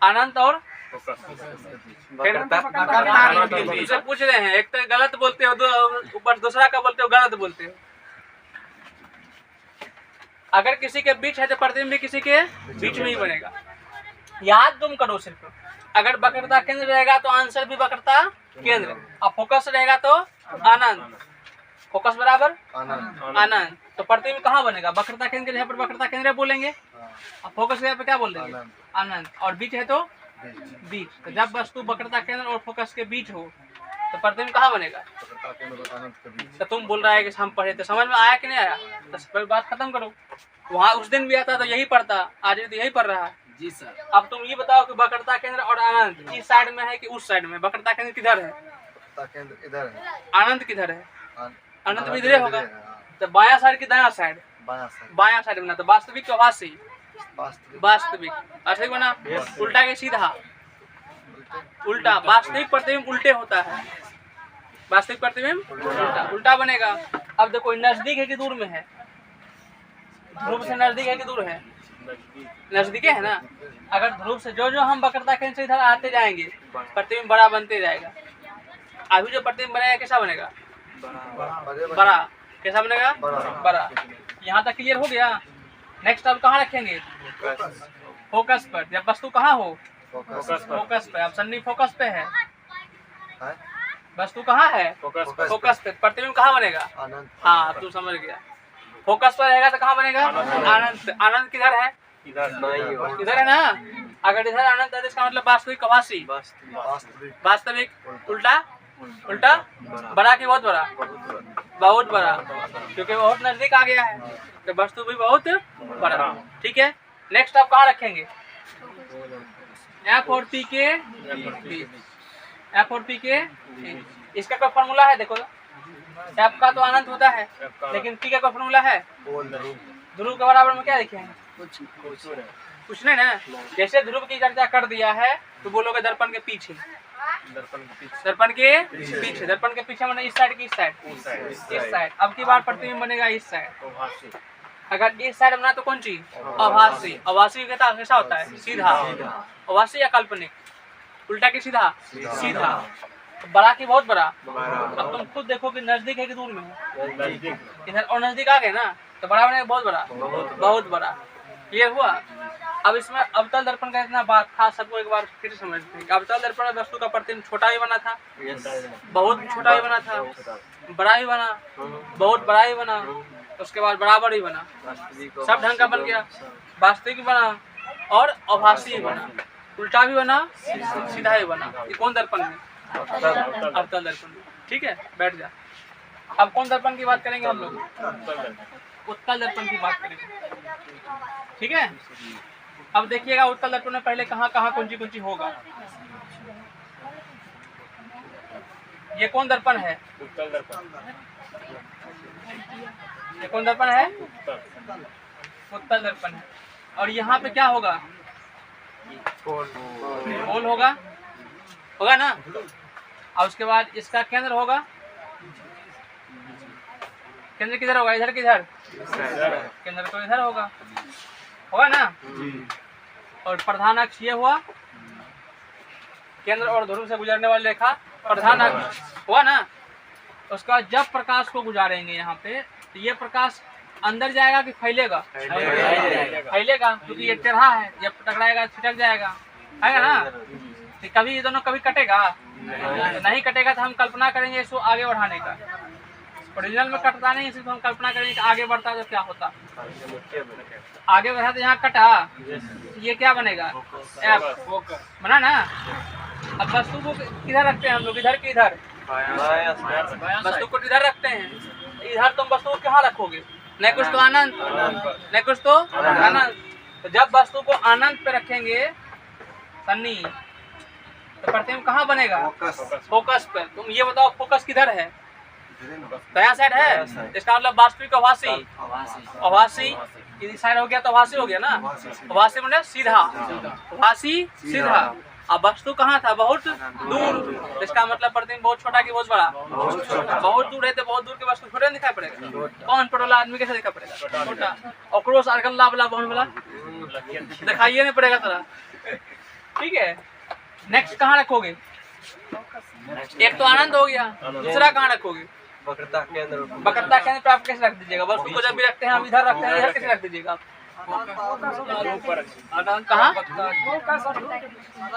अनंत और तुमसे पूछ रहे हैं, एक तो गलत बोलते हो, ऊपर दूसरा का बोलते हो गलत बोलते हो। अगर किसी के बीच है तो प्रतिबिंब भी किसी के बीच में ही बनेगा। याद तुम करो सिर्फ, अगर वक्रता केंद्र रहेगा तो आंसर भी वक्रता केंद्र, और फोकस रहेगा तो अनंत। फोकस बराबर अनंत, तो प्रतिबिंब कहाँ बनेगा? वक्रता केंद्र के जगह पर वक्रता केंद्र बोलेंगे, और फोकस के जगह पर क्या बोल देंगे? अनंत। और बीच है तो बीच। तो जब वस्तु वक्रता केंद्र और फोकस के बीच हो तो प्रतिबिंब कहाँ बनेगा? तो तुम बोल रहा है कि हम पढ़े, तो समझ में आया कि नहीं आया? तो पहले बात खत्म करो। वहाँ उस दिन भी आता तो यही पढ़ता, आज भी तो यही पढ़ रहा है। जी सर। अब तुम ये बताओ कि वक्रता केंद्र और अनंत इस साइड में है कि उस साइड में? वक्रता केंद्र किधर है? इधर है। अनंत किधर है? अनंत भी इधर होगा। तो बायां साइड की दायां साइड? बायां साइड बना। तो वास्तविक आभासी? वास्तविक। अच्छा बना, उल्टा के सीधा? उल्टा। वास्तविक प्रतिबिंब उल्टे होता है, वास्तविक प्रतिबिंब उल्टा बनेगा। अब देखो नजदीक है कि दूर में है? ध्रुव से नजदीक है कि दूर है? नजदीक है ना। अगर ध्रुव से जो हम वक्रता केंद्र से इधर आते जाएंगे प्रतिबिंब बड़ा बनते जाएगा। अभी जो प्रतिबिंब बनेगा कैसा बनेगा? बड़ा। कैसा बनेगा? बड़ा। यहाँ तक क्लियर हो गया। नेक्स्ट अब कहाँ रखेंगे? फोकस पर। जब वस्तु कहाँ हो? फोकस पे। अब सन्नी फोकस पे है, वस्तु कहाँ है? फोकस पे। प्रतिबिंब कहाँ बनेगा? हाँ तू समझ गया। फोकस पर रहेगा तो कहाँ बनेगा? अनंत। अनंत किधर है? इधर है ना। अगर इधर अनंत है तो इसका मतलब वास्तविक आभासी? वास्तविक। उल्टा? उल्टा। बड़ा कि बहुत बड़ा? बहुत बड़ा, क्योंकि बहुत नजदीक आ गया है, तो वस्तु भी बहुत बड़ा। ठीक है, नेक्स्ट आप कहाँ रखेंगे? एफ और पी के बीच। एफ और पी के बीच। इसका कोई फॉर्मूला है? देखो एफ का तो अनंत होता है, लेकिन पी का कोई फॉर्मूला है? ध्रुव के बराबर में क्या लिखे हैं? कुछ नहीं ना। जैसे ध्रुव की चर्चा कर दिया है तो बोलोगे दर्पण के पीछे। दर्पण के पीछे। दर्पण के पीछे मतलब इस साइड की? इस साइड। इस साइड। अब की बार प्रतिबिंब बनेगा इस साइड। अगर इस साइड बना तो कौन चीज? आभासी। आभासी कैसा होता है? सीधा। आभासी या काल्पनिक? उल्टा की सीधा? सीधा। तो बड़ा की बहुत बड़ा? अब तुम खुद देखो कि नजदीक है कि दूर में है? इधर और नजदीक आ गए ना, तो बड़ा बनेगा बहुत बड़ा? बहुत बड़ा। क्लियर हुआ? अब इसमें अवतल दर्पण का इतना बात था, सबको एक बार फिर समझते हैं। अवतल दर्पण में वस्तु का प्रतिबिंब छोटा भी बना था, बहुत छोटा भी बना था, बड़ा भी बना, बहुत बड़ा भी बना, उसके बाद बराबर ही बना, सब ढंग का बन गया। वास्तविक बना और आभासी भी बना, उल्टा भी बना, सीधा भी बना। ये कौन दर्पण है? अवतल दर्पण। ठीक है, बैठ जा। अब कौन दर्पण की बात करेंगे हम लोग? उत्तल दर्पण की बात करेंगे। ठीक है, अब देखिएगा उत्तल दर्पण में पहले कहाँ कहाँ कौन सी होगा। ये कौन दर्पण है? उत्तल दर्पण। ये कौन दर्पण है? उत्तल दर्पण है। और यहाँ पे क्या होगा? गोल होगा, होगा ना। और उसके बाद इसका केंद्र होगा। केंद्र किधर होगा? इधर किधर? केंद्र तो इधर होगा, होगा ना। और प्रधान अक्ष ये हुआ, केंद्र और ध्रुव से गुजरने वाली रेखा प्रधान अक्ष हुआ ना। उसके बाद जब प्रकाश को गुजारेंगे यहाँ पे, तो ये प्रकाश अंदर जाएगा कि फैलेगा? फैलेगा, क्योंकि ये टेढ़ा है, जब टकराएगा छिटक जाएगा, है ना। तो कभी ये दोनों कभी कटेगा? नहीं कटेगा। तो हम कल्पना करेंगे इसको आगे बढ़ाने का। ओरिजिनल में कटता नहीं, सिर्फ हम कल्पना करेंगे कि आगे बढ़ता तो क्या होता। आगे बढ़ा तो यहाँ कटा, ये क्या बनेगा? एफ बना ना। अब वस्तु को किधर रखते हैं हम लोग? इधर की इधर? वस्तु को इधर रखते हैं। इधर तुम वस्तु को कहाँ रखोगे? न कुछ तो अनंत, न कुछ तो अनंत। तो जब वस्तु को अनंत पे रखेंगे सन्नी, तो प्रतिबिंब कहाँ बनेगा? फोकस पे। तुम ये बताओ फोकस किधर है? दायां साइड है, इसका मतलब वास्तविक आभासी, आभासी आभासी इस साइड हो गया तो आभासी हो गया ना, आभासी मतलब सीधा, आभासी सीधा। अब वस्तु कहाँ था, बहुत दूर, इसका मतलब प्रतिबिंब बहुत छोटा कि बहुत बड़ा, बहुत दूर है तो बहुत दूर के वस्तु छोटे दिखाई पड़ेगा, कौन पड़ोला आदमी कैसे दिखाई पड़ेगा, छोटा। और क्रॉस अरगल्ला वाला बहुत बड़ा दिखाइए नहीं पड़ेगा तरह, ठीक है। नेक्स्ट कहाँ रखोगे, एक तो आनंद हो गया, दूसरा कहाँ रखोगे, वक्रता केंद्र वक्रता केंद्र पर आप कैसे रख दीजिएगा, वस्तु को जब भी रखते हैं हम इधर रखते हैं, इधर कैसे रख दीजिएगा आप, आनंद कहाँ,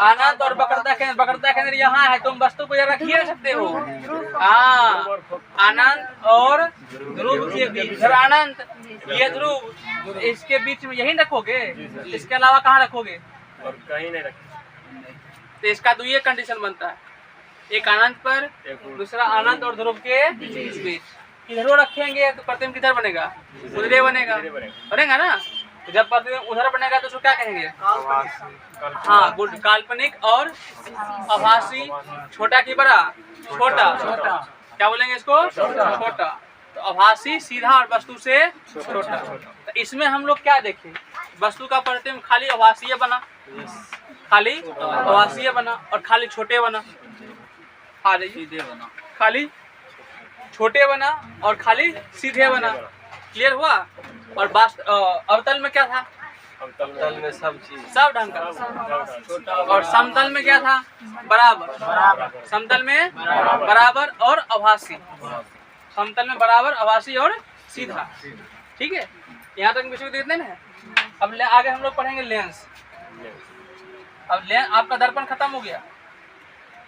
आनंद और वक्रता केंद्र यहाँ है, तुम वस्तु को इधर रख ही नहीं सकते हो। हाँ, आनंद और ध्रुव के बीच, इधर आनंद ये ध्रुव, इसके बीच में यही रखोगे, इसके अलावा कहाँ रखोगे, और कहीं नहीं रखे। तो इसका तो ये कंडीशन बनता है, एक आनंद पर, दूसरा आनंद और ध्रुव के बीच। इधर रखेंगे तो प्रतिबिंब किधर बनेगा, उधर बनेगा ना। तो जब प्रतिबिंब उधर बनेगा तो उसको क्या कहेंगे, हाँ गुड, काल्पनिक और आभासी, छोटा की बड़ा, छोटा, क्या बोलेंगे इसको, छोटा। तो आभासी सीधा और वस्तु से छोटा। तो इसमें हम लोग क्या देखें, वस्तु का प्रतिबिंब खाली आभासीय बना, खाली आभासीय बना और खाली छोटे बना, खाली छोटे बना और खाली सीधे बना, क्लियर हुआ। और अवतल में क्या था, अवतल में सब चीज, सब ढंग का। और समतल में क्या था, बराबर, समतल में बराबर और आभासी, समतल में बराबर, आभासी और सीधा, ठीक है। यहाँ तक विषय देखते हैं। अब आगे हम लोग पढ़ेंगे लेंस। अब लेंस, आपका दर्पण खत्म हो गया,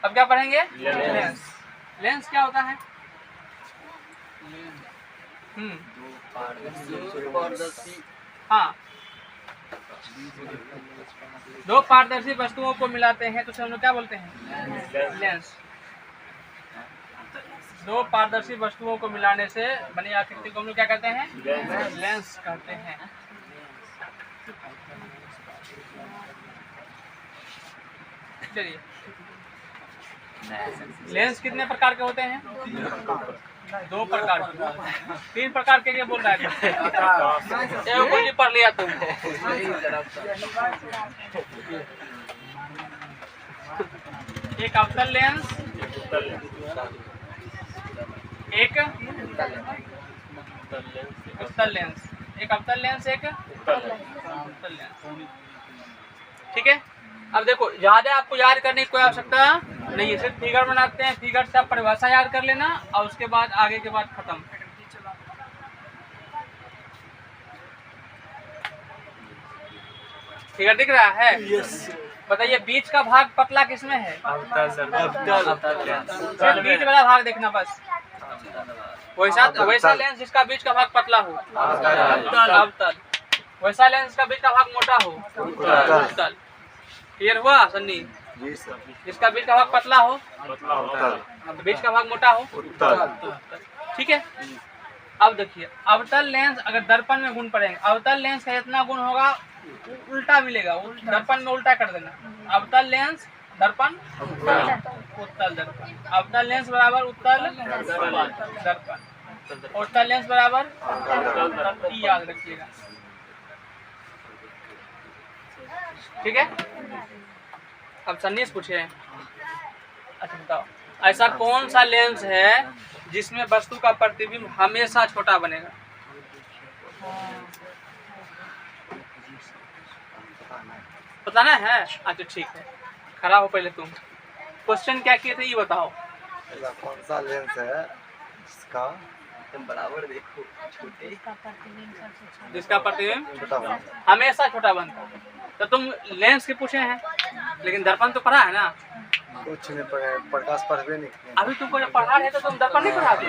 अब क्या पढ़ेंगे, लेंस। लेंस क्या होता है, हाँ, दो पारदर्शी वस्तुओं को मिलाते हैं तो हम लोग क्या बोलते हैं, लेंस। दो पारदर्शी वस्तुओं को मिलाने से बनी आकृति को हम लोग क्या कहते हैं, लेंस कहते हैं। चलिए, लेंस कितने प्रकार के होते हैं, दो प्रकार के, तीन प्रकार के ये बोल रहा है, कोई पढ़ लिया तुम। एक अवतल लेंस, एक उत्तल लेंस, एक अवतल लेंस, एक उत्तल लेंस, ठीक है। अब देखो, ज्यादा आपको याद करने की कोई आवश्यकता नहीं है, सिर्फ फिगर बनाते हैं, फिगर से आप परिभाषा याद कर लेना और उसके बाद आगे के बाद खत्म। फिगर दिख रहा है, बताइए बीच का भाग पतला किसमें है, सिर्फ बीच वाला भाग देखना बस। वैसा लेंस जिसका बीच का भाग पतला हो, अवतल। वैसा लेंस जिसका बीच का भाग मोटा हो, उत्तल। क्लियर हुआ सन्नी, जिसका बीच का भाग पतला हो, बीच का भाग मोटा हो, ठीक है। अब देखिए, अवतल लेंस अगर दर्पण में गुण पड़ेंगे, अवतल लेंस का इतना गुण होगा उल्टा मिलेगा, दर्पण में उल्टा कर देना। अवतल लेंस दर्पण उत्तल दर्पण, अवतल लेंस बराबर उत्तल दर्पण, उत्तल लेंस बराबर, याद रखिएगा, ठीक है। अब सन्नी से पूछे, अच्छा बताओ, ऐसा कौन सा लेंस है जिसमें वस्तु का प्रतिबिंब हमेशा छोटा बनेगा, बताना है। अच्छा ठीक है, खड़ा हो पहले तुम, क्वेश्चन क्या किए थे ये बताओ। कौन सा लेंस है जिसका बराबर देखो छोटे, जिसका प्रतिबिंब छोटा हमेशा छोटा बनता है। तो तुम लेंस के पूछे हैं, लेकिन दर्पण तो पढ़ा है ना, कुछ नहीं पढ़े, प्रकाश पढ़वे नहीं किए। अभी तुमको जब पढ़ा है तो तुम दर्पण नहीं पढ़ा दी,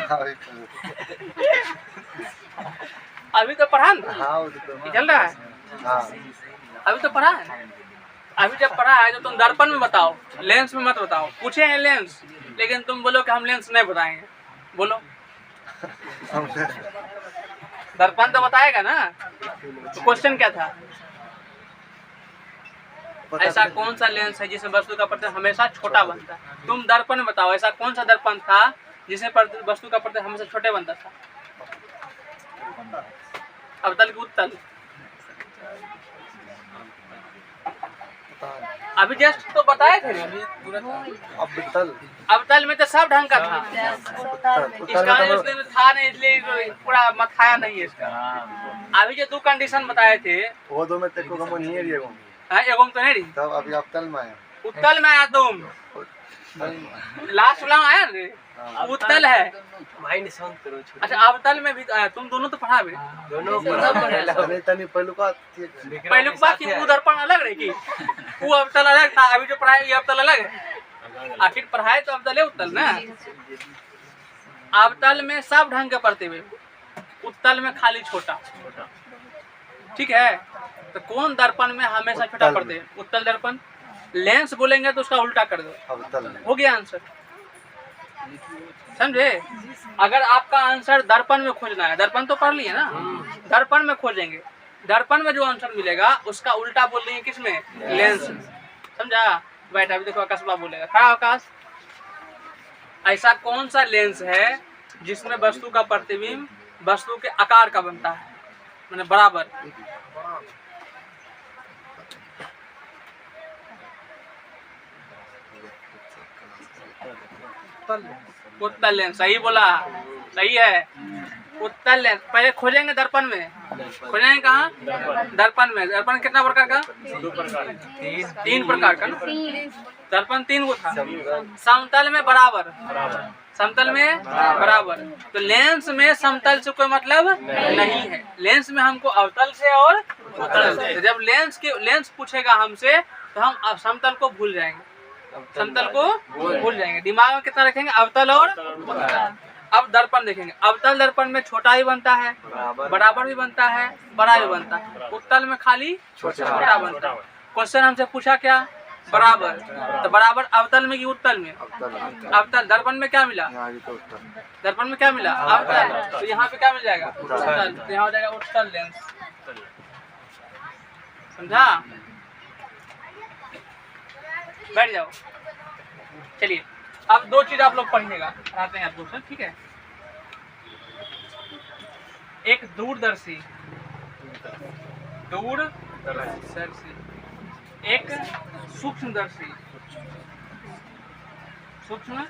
अभी तो पढ़ा ना, हाँ चल रहा है, हाँ अभी तो पढ़ा है, अभी जब पढ़ा है तो तुम दर्पण में बताओ, लेंस में मत बताओ। पूछे हैं लेंस, लेकिन तुम बोलो कि हम लेंस नहीं बताएंगे, बोलो दर्पण तो बताएगा ना। तो क्वेश्चन क्या था, ऐसा कौन सा लेंस है जिसमें वस्तु का प्रतिबिंब हमेशा छोटा बनता है। तुम दर्पण में बताओ, ऐसा कौन सा दर्पण था जिसमें वस्तु का प्रतिबिंब हमेशा छोटे बनता था? अवतल की उत्तल? अभी जस्ट तो बताए थे अभी अवतल अवतल में तो सब ढंग का था, इसका इसलिए था नहीं, इसलिए पूरा मथाया नहीं है इसका। अभी जो 2 कंडीशन बताए थे वो दो में तेरे को नहीं है एगो एगो तो नहीं रही, तब अभी अवतल में आया उत्तल में आया तुम, लास्ट वाला में आया रे, उत्तल है। माइंड शांत करो छोटे। अच्छा अवतल में भी आया, तुम दोनों तो पढ़ा बे, तनी तनी पहलू का पहले बात की वो दर्पण अलग रही की, वो अवतल अलग था, अभी जो पढ़ाया ये अवतल अलग है। आखिर पढ़ाए तो अवतल है उत्तल ना। अवतल में सब ढंग के प्रतिबिंब, उत्तल में खाली छोटा, ठीक है। तो कौन दर्पण में हमेशा छोटा प्रतिबिंब? उत्तल दर्पण। लेंस बोलेंगे तो उसका उल्टा कर दो, अवतल में हो गया आंसर, समझे। अगर आपका आंसर दर्पण में खोजना है, दर्पण तो पढ़ लिए ना, दर्पण में खोजेंगे, दर्पण में जो आंसर मिलेगा उसका उल्टा बोल देंगे किसमें? लेंस। समझा? बैठ अभी देखो आकाश बाबू बोलेगा, खड़ा आकाश। ऐसा कौन सा लेंस है जिसमें वस्तु का प्रतिबिंब वस्तु के आकार का बनता है, मैंने बराबर? उत्तल लेंस, सही बोला, सही है, उत्तल लेंस। पहले खोजेंगे दर्पण में, खोजेंगे कहाँ? दर्पण में। दर्पण कितना प्रकार का? 3 प्रकार का। दर्पण 3 को था। समतल में बराबर, समतल में बराबर। तो लेंस में समतल से कोई मतलब नहीं है, लेंस में हमको अवतल से और उत्तल से। जब लेंस पूछेगा हमसे तो हम समतल को भूल जाएंगे, समतल को भूल जाएंगे, दिमाग में कितना रखेंगे? अवतल और उत्तल। अब दर्पण देखेंगे, अवतल दर्पण में छोटा भी बनता है, बराबर भी बनता है, बड़ा भी बनता है, उत्तल में खाली छोटा बनता है। क्वेश्चन हमसे पूछा क्या? बराबर, तो बराबर अवतल में कि उत्तल में? अवतल। दर्पण में क्या मिला? दर्पण में क्या मिला? अवतल। तो यहाँ पे क्या मिल जाएगा? उत्तल। तो यहाँ हो जाएगा उत्तल लेंस। समझा? बैठ जाओ। चलिए अब 2 चीज आप लोग पढ़िएगा, आते हैं आप क्वेश्चन, ठीक है। एक दूरदर्शी, दूरदर्शी, एक सूक्ष्मदर्शी, सूक्ष्म।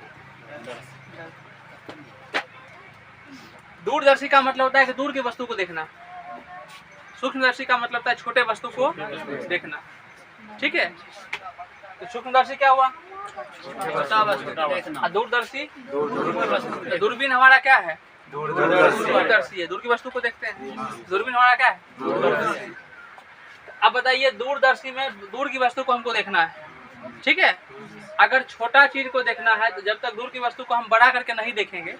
दूरदर्शी का मतलब होता है कि दूर की वस्तु को देखना, सूक्ष्मदर्शी का मतलब होता है छोटे वस्तु को देखना, ठीक है। तो सूक्ष्मदर्शी क्या हुआ? छोटा वस्तु। दूरदर्शी, दूरबीन हमारा क्या है? दूरदर्शी है, दूर की वस्तु को देखते हैं। दूरबीन हमारा क्या है? दूरदर्शी। अब बताइए दूरदर्शी में दूर की वस्तु को हमको देखना है, ठीक है। अगर छोटा चीज को देखना है तो जब तक दूर की वस्तु को हम बड़ा करके नहीं देखेंगे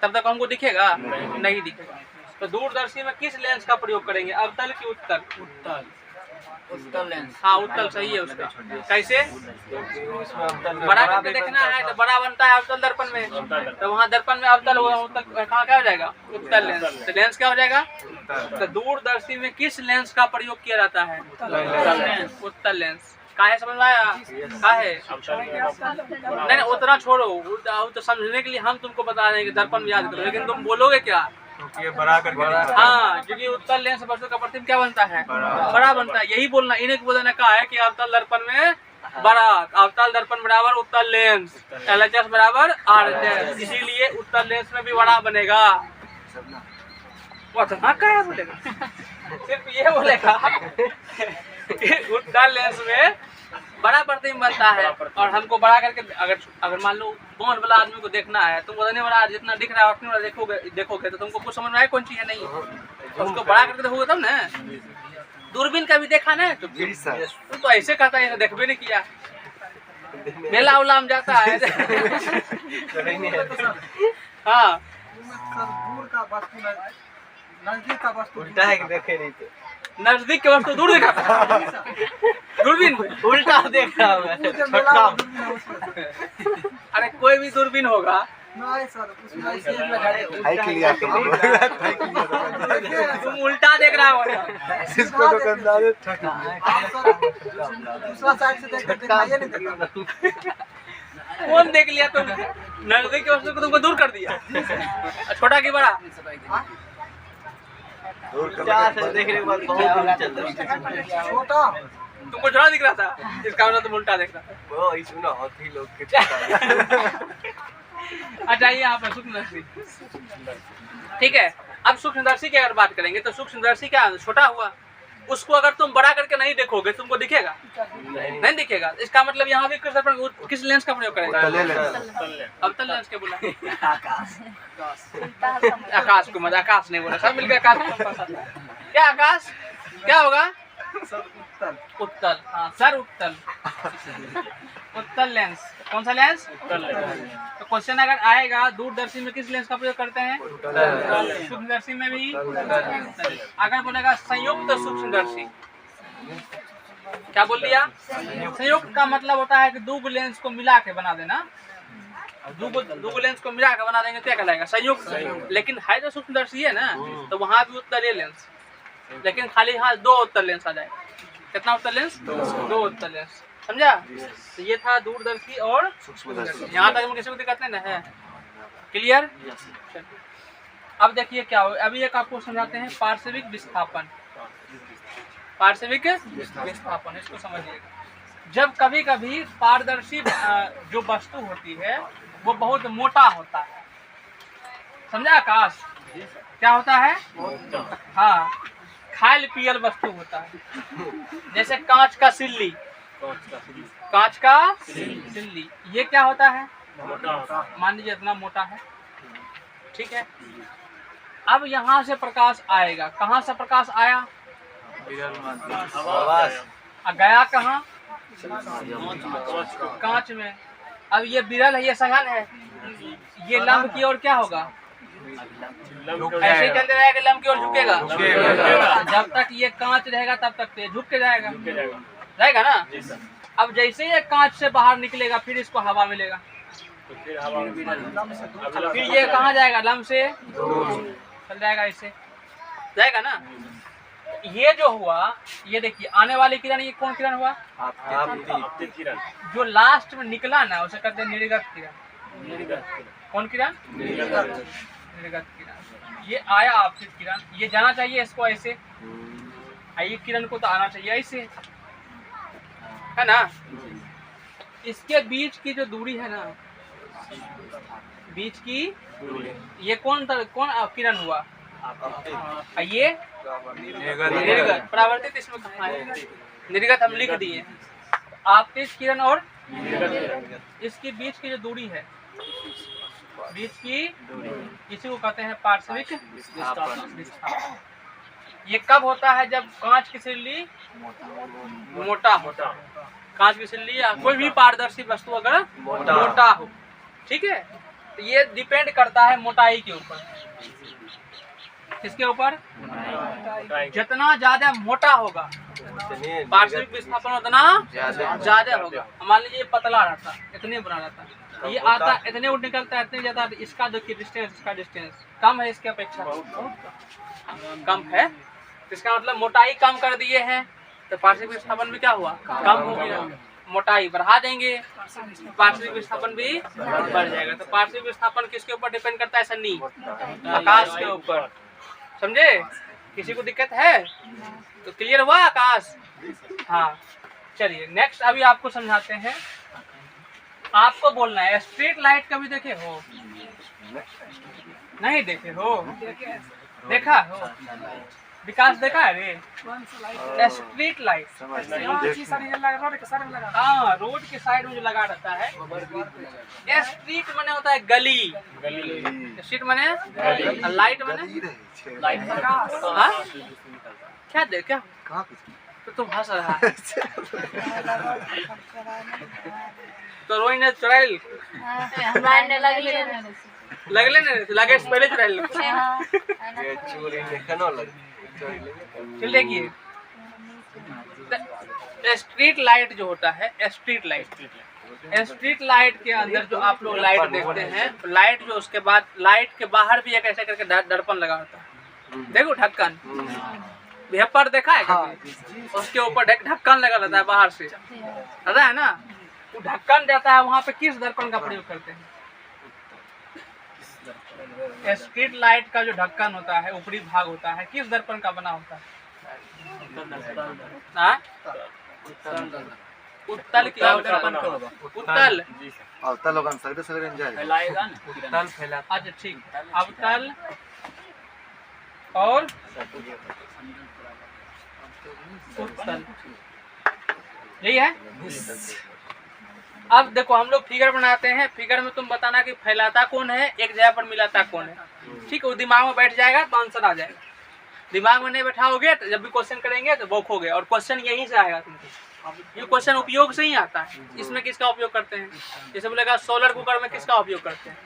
तब तक हमको दिखेगा नहीं दिखेगा। तो दूरदर्शी में किस लेंस का प्रयोग करेंगे? अवतल की उत्तल? उत्तल। उत्तल लेंस। हाँ उत्तल सही है उसका। कैसे? बड़ा करके देखना है तो बड़ा बनता है अवतल दर्पण में, तो वहाँ दर्पण में अवतल होगा, उत्तल कहाँ क्या हो जाएगा? उत्तल लेंस। तो लेंस क्या हो जाएगा? तो दूरदर्शी में किस लेंस का प्रयोग किया जाता है? उत्तल लेंस। काहे समझ में आया? काहे? नहीं उतना छोड़ो, तो समझने के लिए हम तुमको बता रहे हैं कि दर्पण में याद करो, लेकिन तुम बोलोगे क्या? ये बड़ा करके हाँ, क्योंकि उत्तल लेंस वस्तु का प्रतिबिंब क्या बनता है? बड़ा बनता है। यही बोलना, इन्हें बोलने का है कि अवतल दर्पण में बड़ा, अवतल दर्पण बराबर उत्तल लेंस, LHS बराबर RHS, इसीलिए उत्तल लेंस में भी बड़ा बनेगा। वो क्या बोलेगा? सिर्फ ये बोलेगा उत्तल लेंस में बड़ा प्रतिबिंब बनता है, और हमको बड़ा करके अगर मान लो कौन वाला आदमी को देखना है, तुम उतने वाला जितना दिख रहा है उतने वाला देखोगे तो तुमको कुछ समझ में आए कौन चीज है नहीं, उसको बड़ा करके देखोगे तब ना। दूरबीन का भी देखा ना, तो तुम तो ऐसे कहता है देखबे नहीं किया, मेला उला में जाता है। हाँ नजदीक का वस्तु उल्टा है कि देखे नहीं थे, नजदीक के वस्तु दूर दिखाता, दूरबीन उल्टा देख रहा हूँ। अरे कोई भी दूरबीन होगा, तुम उल्टा देख रहा हो। इसको दुकानदार दूसरा साइड से देख के दिखाइए नहीं। कौन देख लिया तुम? नजदीक की वस्तु को तुमको दूर कर दिया। छोटा कि बड़ा? दूर कर चार से देखने के बाद बहुत दूर चल रहा है। छोटा तुमको छोटा दिख रहा था, इसका मतलब तुम उल्टा देख रहा था। वो इसमें ना हाथी लोग के छोटा। अच्छा ये यहाँ पर सूक्ष्मदर्शी, ठीक है। अब सूक्ष्मदर्शी की अगर बात करेंगे तो सूक्ष्मदर्शी क्या छोटा हुआ, उसको अगर तुम बड़ा करके नहीं देखोगे तुमको दिखेगा? नहीं दिखेगा। इसका मतलब यहाँ भी किस लेंस का प्रयोग करेंगे? अवतल लेंस के बोला, आकाश को, मतलब आकाश नहीं बोला, सब मिलकर आकाश। क्या आकाश क्या होगा? उत्तल, हाँ सर उत्तल, उत्तल लेंस। कौन सा लेंस? तो क्वेश्चन अगर आएगा दूरदर्शी में किस लेंस का प्रयोग करते हैं? सूक्ष्मदर्शी में भी। अगर बोलेगा संयुक्त सूक्ष्मदर्शी, क्या बोल दिया? संयुक्त का मतलब होता है कि दो लेंस को मिला के बना देना। दो लेंस को मिला के बना देंगे क्या कहलाएगा? संयुक्त। लेकिन है तो सूक्ष्मदर्शी है ना, तो वहाँ भी उत्तल लेंस, लेकिन खाली यहाँ दो उत्तल लेंस आ जाएगा। कितना उत्तल लेंस? दो उत्तल लेंस, समझा? तो ये था दूरदर्शी और सूक्ष्मदर्शी। यहाँ तक किसी को दिक्कत नहीं ना है? क्लियर? अब देखिए क्या हो, अभी एक आपको समझाते हैं पार्श्विक विस्थापन। पार्श्विक विस्थापन, इसको समझिएगा। जब कभी कभी पारदर्शी जो वस्तु होती है वो बहुत मोटा होता है, समझा आकाश? क्या होता है? हाँ, खायल पियल वस्तु होता है। जैसे कांच का सिल्ली, कांच का सिल्ली, ये क्या होता है? मान लीजिए इतना मोटा है, ठीक है। अब यहाँ से प्रकाश आएगा, कहाँ से प्रकाश आया? गया कहाँ? कांच में। अब ये विरल है, ये सघन है, ये लंब की ओर क्या होगा? ऐसे चलते रहेगा, लंब की ओर झुकेगा। जब तक ये कांच रहेगा तब तक तो ये झुक के जाएगा, रहेगा ना। अब जैसे ये कांच से बाहर निकलेगा फिर इसको हवा मिलेगा, फिर ये कहाँ जाएगा? लंब से चल जाएगा, इससे जाएगा ना। ये जो हुआ, ये देखिए आने वाली किरण, ये कौन किरण हुआ? जो लास्ट में निकला ना उसे कहते हैं निर्गत किरण। कौन किरण? निर्गत किरण। ये आया आपतित किरण, ये जाना चाहिए इसको ऐसे, ये किरण को तो आना चाहिए ऐसे, है ना। इसके बीच की जो दूरी है ना, बीच की ये कौन किरण हुआ? ये निर्गत। परावर्तित इसमें कहाँ है? निर्गत हम लिख दिए। आपतित किरण और इसके बीच की जो दूरी है, बीच की, इसी को कहते हैं पार्श्विक विस्थापन। ये कब होता है? जब कांच की सिल्ली मोटा हो, कांच की सिल्ली या कोई भी पारदर्शी वस्तु अगर मोटा हो, ठीक है। तो ये डिपेंड करता है मोटाई के ऊपर। किसके ऊपर? जितना ज्यादा मोटा होगा पार्श्विक विस्थापन उतना ज्यादा होगा। मान लीजिए पतला रहता, इतने बड़ा रहता, ये आता इतने उठ निकलता है, इतने ज्यादा। इसका देखिए डिस्टेंस, इसका डिस्टेंस कम है इसके अपेक्षा, कम है। इसका मतलब मोटाई कम कर दिए हैं, तो पार्श्विक विस्थापन भी क्या हुआ? कम हो गया। मोटाई बढ़ा देंगे, पार्श्विक विस्थापन भी बढ़ जाएगा। तो पार्श्विक विस्थापन किसके ऊपर डिपेंड करता है? सन्नी, आकाश के ऊपर। समझे? किसी को दिक्कत है? तो क्लियर हुआ आकाश? हाँ, चलिए नेक्स्ट अभी आपको समझाते हैं। आपको बोलना है स्ट्रीट लाइट कभी देखे हो? नहीं देखे हो? देखा हो? विकास देखा है रे? स्ट्रीट लाइट, हाँ, रोड के साइड में जो लगा रहता है। स्ट्रीट माने होता है गली, स्ट्रीट माने लाइट माने हाँ? क्या दे क्या? तो तुम हंस रहा है तो रोई ने चुराइल लगले ने लगे पहले चुराइल। चल देखिए, स्ट्रीट लाइट जो होता है, स्ट्रीट लाइट के अंदर जो आप लोग लाइट देखते हैं, लाइट जो उसके बाद लाइट के बाहर भी एक ऐसा करके दर्पण लगा होता है। देखो ढक्कन, वेपर देखा है कभी? उसके ऊपर ढक्कन लगा रहता है बाहर से, रहता है ना। वो ढक्कन रहता है वहाँ पे किस दर्पण का प्रयोग करते हैं? स्ट्रीट लाइट का जो ढक्कन होता है, ऊपरी भाग होता है, किस दर्पण का बना होता है? हाँ? उत्तल की दर्पण का होगा। उत्तल अवतल लोगन सगरे सगरे जाए फैलाएगा ना तल फैला अच्छा ठीक। अवतल और उत्तल, यही है। अब देखो हम लोग फिगर बनाते हैं, फिगर में तुम बताना कि फैलाता कौन है, एक जगह पर मिलाता कौन है। ठीक है, वो दिमाग में बैठ जाएगा तो आंसर आ जाएगा। दिमाग में नहीं बैठाओगे तो जब भी क्वेश्चन करेंगे तो बौखोगे, और क्वेश्चन यहीं से आएगा तुमको। ये क्वेश्चन उपयोग से ही आता है। इसमें किसका उपयोग करते हैं? जैसे बोलेगा सोलर कुकर में किसका उपयोग करते हैं?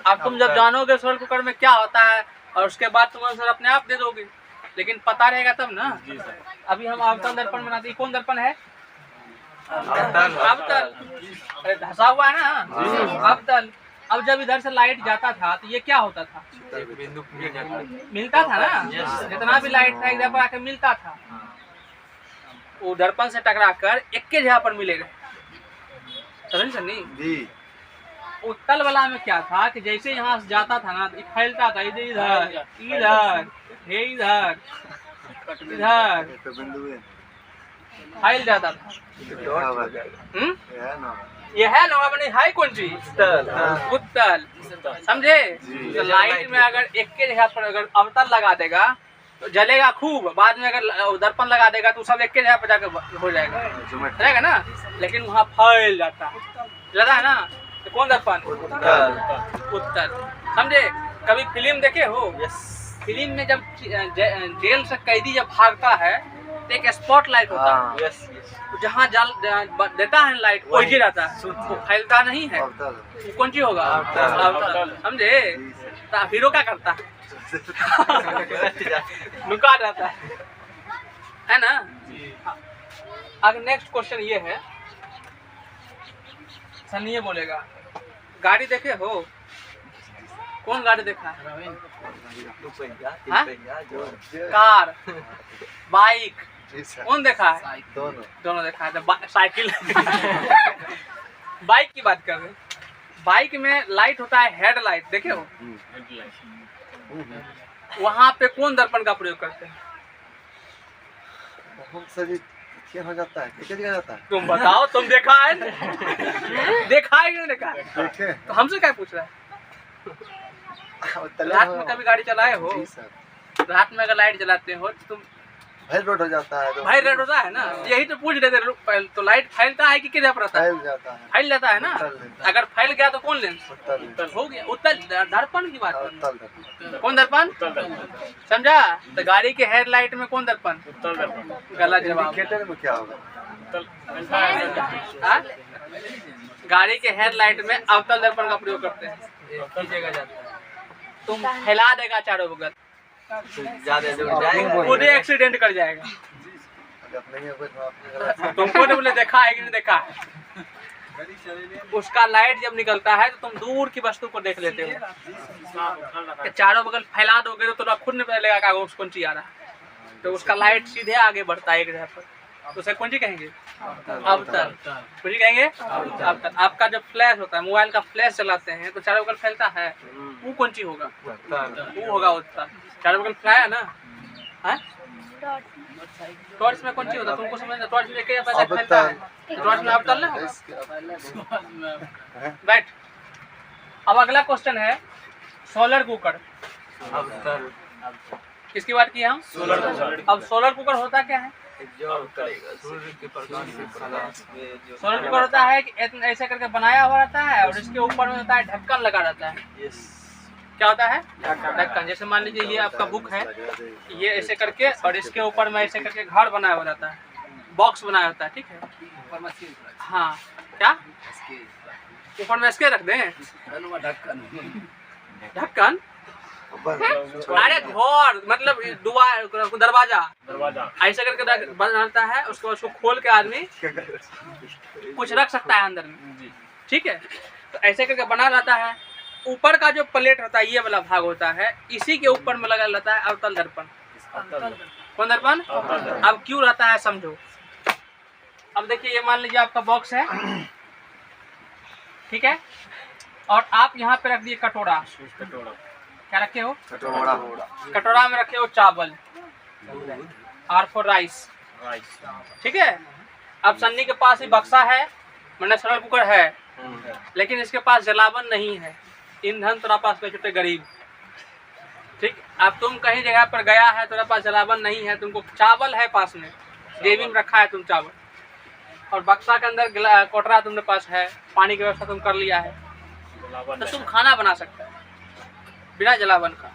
अब तुम जब जानोगे सोलर कुकर में क्या होता है और उसके बाद तुम आंसर अपने आप दे दोगे, लेकिन पता रहेगा तब ना। अभी हम अवतल दर्पण बनाते हैं, कौन दर्पण है? अवतल। अरे धसा हुआ है ना अवतल। अब जब इधर से लाइट जाता था तो ये क्या होता था? मिलता था ना, जितना भी लाइट था इधर पर आकर मिलता था, वो दर्पण से टकरा कर एक के जगह पर मिलेगा। समझ नहीं जी। उत्तल वाला में क्या था कि जैसे यहाँ से जाता था ना तो फैलता था, इधर इधर इधर इधर इधर तो बिंदु है फैल जाता था। है ना। ये है ना अपनी हाई कौन सी? उत्तल। समझे? तो लाइट में अगर एक के जगह पर अगर अवतल लगा देगा तो जलेगा खूब, बाद में अगर दर्पण लगा देगा तो सब एक के जगह पर जाकर हो जाएगा, रहेगा ना। लेकिन वहाँ फैल जाता है, लगा है ना। तो कौन दर्पण? उत्तल। समझे? कभी फिल्म देखे हो? फिल्म में जब जेल से कैदी जब भागता है तो एक स्पॉट लाइट होता है, जहाँ जल देता है लाइट वही रहता है, वो फैलता नहीं है। वो कौन सी होगा? समझे? तो हीरो क्या करता है? लुका रहता है ना। अगर नेक्स्ट क्वेश्चन ये है, सनी बोलेगा गाड़ी देखे हो? कौन गाड़ी देखा है? हाँ? कार, बाइक, कौन देखा है? दोनों देखा है। साइकिल बाइक की बात कर रहे हैं। बाइक में लाइट होता है हेड लाइट, देखे हो? वहाँ पे कौन दर्पण का प्रयोग करते हैं? हो जाता है, क्या जाता है? तुम बताओ, तुम देखा है? देखा है कि नहीं देखा है? देखे तो हमसे क्या पूछ रहा है? रात में कभी गाड़ी चलाए हो? रात में अगर लाइट जलाते हो तो तुम भाई रोड हो जाता है, भाई रेड होता है ना। यही तो पूछ रहे थे, तो लाइट फैलता है कि किधर पर रहता है? फैल जाता है, फैल जाता है ना। अगर फैल गया तो कौन लेंस? उत्तल हो गया उत्तल। दर्पण की बात कर रहे उत्तल हैं। कौन दर्पण? समझा? तो गाड़ी के हेडलाइट में कौन दर्पण? गलत जवाब। इंडिकेटर में क्या होगा? हाँ? गाड़ी के हेडलाइट में अवतल दर्पण का प्रयोग करते हैं। कीजिएगा जाता है, तुम फैला देगा चारों बगल, खुद ही एक्सीडेंट कर जाएगा। अगर नहीं है कुछ तो आपने गलत। तुमको तो बोले देखा है कि नहीं देखा है? उसका लाइट जब निकलता है तो तुम दूर की वस्तु को देख लेते हो। कि चारों बगल फैला दोगे तो तुम्हें खुद नहीं पता लगेगा कि कौन सी आ रहा है। तो उसका लाइट सीधे आगे बढ़ता है एक जगह पर, तो उसे कौन सी कहेंगे? अवतल। कौन सी कहेंगे? अवतल। आपका जो फ्लैश होता है, मोबाइल का फ्लैश चलाते हैं तो चारों बगल फैलता है, वो कौन सी होगा? वो होगा उत्तल। चारों बगल फैलाया है ना। है? टॉर्च में कौन सी होता है तुमको समझना? टॉर्च में क्या पैसा फैलता है, टॉर्च में अवतल ना होगा। बैठ। अब अगला क्वेश्चन है सोलर कुकर। किसकी बात की हम? अब सोलर कुकर होता क्या है? सोलर कुकर होता है कि ऐसे करके बनाया हुआ रहता है और इसके ऊपर में होता है ढक्कन लगा रहता है। क्या होता है? ढक्कन। जैसे मान लीजिए ये आपका बुक है, ये ऐसे करके और इसके ऊपर में ऐसे करके घर बनाया हुआ रहता है, बॉक्स बनाया होता है। ठीक है? हाँ। क्या ऊपर में इसके रख दें ढक्कन? अरे घर मतलब दरवाजा ऐसे करके बनाता है, उसको उसको खोल के आदमी कुछ रख सकता है अंदर में। ठीक है? तो ऐसे करके बना रहता है। ऊपर का जो प्लेट होता है, ये वाला भाग होता है, इसी के ऊपर में लगा रहता है अवतल दर्पण। कौन दर्पण? अब क्यों रहता है समझो। अब देखिए, ये मान लीजिए आपका बॉक्स है, ठीक है। और आप यहाँ पे रख दिए कटोरा, कटोरा क्या रखे हो? कटोरा। कटोरा में रखे हो चावल, आर फॉर राइस, राइस ठीक है। अब सन्नी के पास ही बक्सा है, मैंने सरल कुकर है, लेकिन इसके पास जलावन नहीं है, ईंधन तेरा पास में छोटे गरीब, ठीक। अब तुम कहीं जगह पर गया है, तेरा पास जलावन नहीं है, तुमको चावल है पास में, जेबी में रखा है तुम चावल, और बक्सा के अंदर कोटरा तुम्हारे पास है, पानी की व्यवस्था तुम कर लिया है, तो तुम खाना बना सकते हो बिना जलावन का।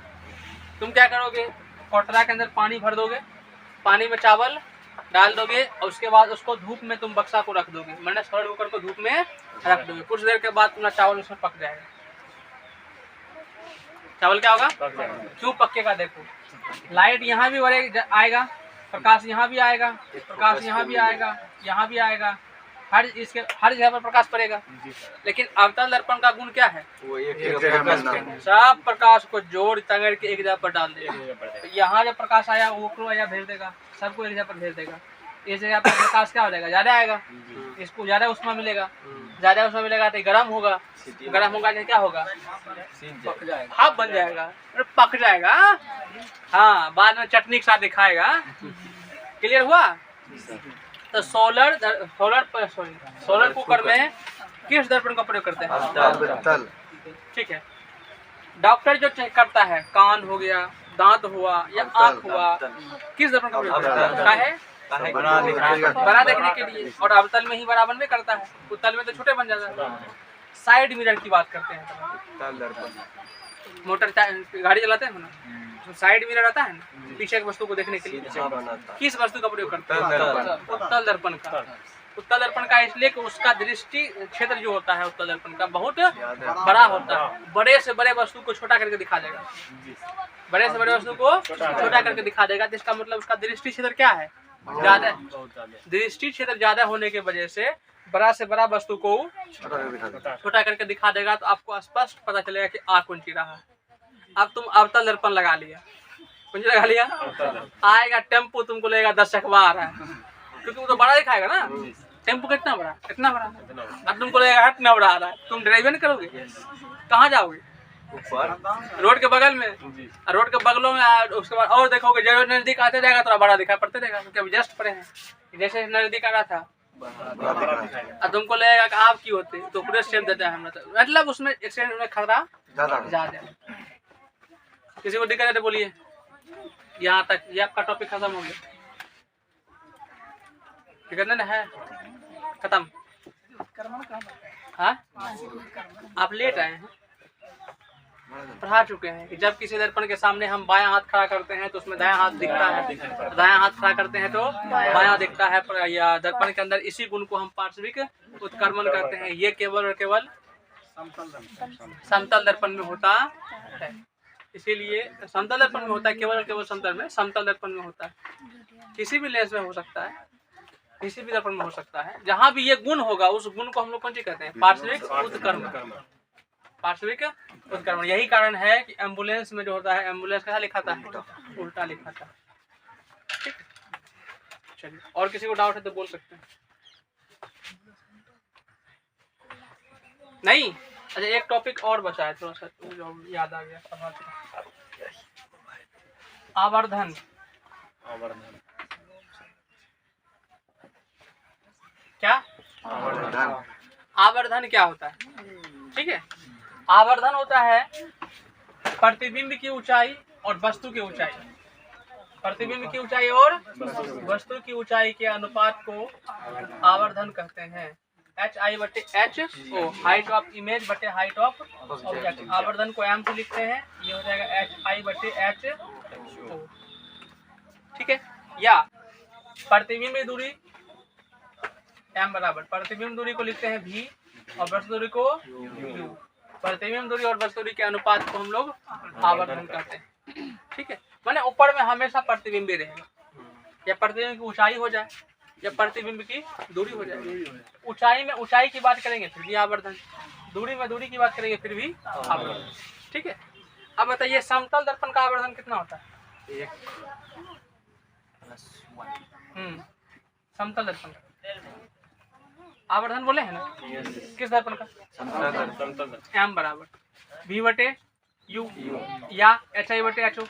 तुम क्या करोगे? कोटरा के अंदर पानी भर दोगे, पानी में चावल डाल दोगे, और उसके बाद उसको धूप में तुम बक्सा को रख दोगे, मैंने सरल कुकर को धूप में रख दोगे। कुछ देर के बाद तुम्हारा चावल उसमें पक जाएगा। चावल क्या होगा? क्यों पकेगा? देखो, लाइट यहाँ भी आएगा, प्रकाश यहाँ भी आएगा, प्रकाश यहाँ भी आएगा, यहाँ भी आएगा, हर जगह पर प्रकाश पड़ेगा। लेकिन अवतल दर्पण का गुण क्या है? वो एक जगह में ना। सब प्रकाश को जोड़ तगड़ के एक जगह पर डाल देगा। तो यहाँ जब प्रकाश आया वो को यहाँ भेज देगा, सबको एक जगह पर भेज देगा। इस जगह पर प्रकाश क्या हो जाएगा? ज्यादा आएगा, इसको ज्यादा उष्मा मिलेगा, ज्यादा उष्मा मिलेगा तो गर्म होगा, गर्म होगा तो क्या होगा? भाप बन जाएगा, पक जाएगा। हाँ, बाद में चटनी के साथ दिखाएगा। क्लियर हुआ? तो सोलर कुकर में किस दर्पण का प्रयोग करते हैं? अवतल। ठीक है। डॉक्टर जो चेक करता है, कान हो गया, दांत हुआ या आंख हुआ, किस दर्पण का प्रयोग करता है? काहे? बड़ा देखने के लिए। और अवतल में ही बराबर में करता है, उत्तल में तो छोटे बन जाता है। साइड मिरर की बात करते हैं। मोटर गाड़ी चलाते हैं ना, तो साइड मिरर आता है ना, पीछे की वस्तु को देखने के लिए। किस वस्तु का प्रयोग करते हैं? उत्तल दर्पण का। उत्तल दर्पण का इसलिए कि उसका दृष्टि क्षेत्र जो होता है उत्तल दर्पण का बहुत बड़ा होता है, बड़े से बड़े वस्तु को छोटा करके दिखा देगा, बड़े से बड़े वस्तु को छोटा करके दिखा देगा। तो इसका मतलब उसका दृष्टि क्षेत्र क्या है? ज्यादा। दृष्टि क्षेत्र ज्यादा होने की वजह से बड़ा से बड़ा वस्तु को छोटा करके दिखा देगा। तो आपको स्पष्ट पता चलेगा कि आँख कौन ची रहा है। अब तुम अवतल दर्पण लगा लिया, कौन लगा लिया? आएगा टेम्पो तुमको लगेगा 10 चकवा आ रहा है, क्योंकि वो तो बड़ा दिखाएगा ना। टेम्पो कितना बड़ा, कितना बड़ा। अब तुमको लगेगा इतना बड़ा आ रहा है, तुम ड्राइवर नहीं करोगे, कहाँ जाओगे? रोड के बगल में, रोड के बगलों में। उसके बाद और देखोगे, जब नजदीक आते जाएगा थोड़ा बड़ा दिखाई पड़ते रहेगा, क्योंकि अभी जस्ट पड़े हैं। जैसे नजदीक आ रहा था, अब तुमको लगेगा कि आप की होते तो पूरे स्टेप देता है हमरा, तो मतलब उसमें एक्सीडेंट में खतरा ज्यादा। किसी को दिक्कत है तो बोलिए। यहाँ तक ये आपका टॉपिक खत्म हो गया। ठीक है ना? है खत्म। हाँ, आप लेट आए हैं, पढ़ा चुके हैं कि जब किसी दर्पण के सामने हम बायां हाथ खड़ा करते हैं तो उसमें दायां हाथ दिखता है, दायां हाथ खड़ा करते हैं तो बायां दिखता है। या दर्पण के अंदर इसी गुण को हम पार्श्विक उत्क्रमण करते हैं। ये केवल और केवल समतल दर्पण में होता है, इसीलिए समतल दर्पण में होता है, केवल और केवल समतल दर्पण में होता है। किसी भी लेंस में हो सकता है, किसी भी दर्पण में हो सकता है। जहाँ भी ये गुण होगा उस गुण को हम लोग कौन सी कहते हैं? पार्श्विक उत्क्रमण। पार्श्विक उत्क्रमण। यही कारण है कि एम्बुलेंस में जो होता है, एम्बुलेंस कैसा लिखाता है? उल्टा लिखाता है। ठीक है, चलिए। और किसी को डाउट है तो बोल सकते हैं। नहीं? अच्छा, एक टॉपिक और बचा है, थोड़ा सा जो याद आ गया। आवर्धन। क्या आवर्धन क्या होता है? ठीक है, आवर्धन होता है प्रतिबिंब की ऊंचाई और वस्तु की ऊंचाई। प्रतिबिंब की ऊंचाई और वस्तु की ऊंचाई के अनुपात को आवर्धन कहते हैं। HI/HO, हाइट ऑफ इमेज बटे हाइट ऑफ ऑब्जेक्ट। आवर्धन को m से लिखते हैं, ये हो जाएगा HI/HO। ठीक है। या प्रतिबिंब दूरी m बराबर, प्रतिबिंब दूरी को लिखते हैं v और वस्तु दूरी को u। प्रतिबिंब दूरी और वस्तु दूरी के अनुपात को हम लोग आवर्धन कहते हैं। ठीक है, माने ऊपर में हमेशा प्रतिबिंब रहेगा, या प्रतिबिंब की ऊंचाई हो जाए या प्रतिबिंब की दूरी हो जाए। ऊंचाई में ऊंचाई की बात करेंगे फिर भी आवर्धन, दूरी में दूरी की बात करेंगे फिर भी आवर्धन। ठीक है। अब बताइए समतल दर्पण का आवर्धन कितना होता है? 1+1। समतल दर्पण आवर्धन बोले हैं ना, किस दर्पण का? एम बराबर v बटे u या HI बटे HO,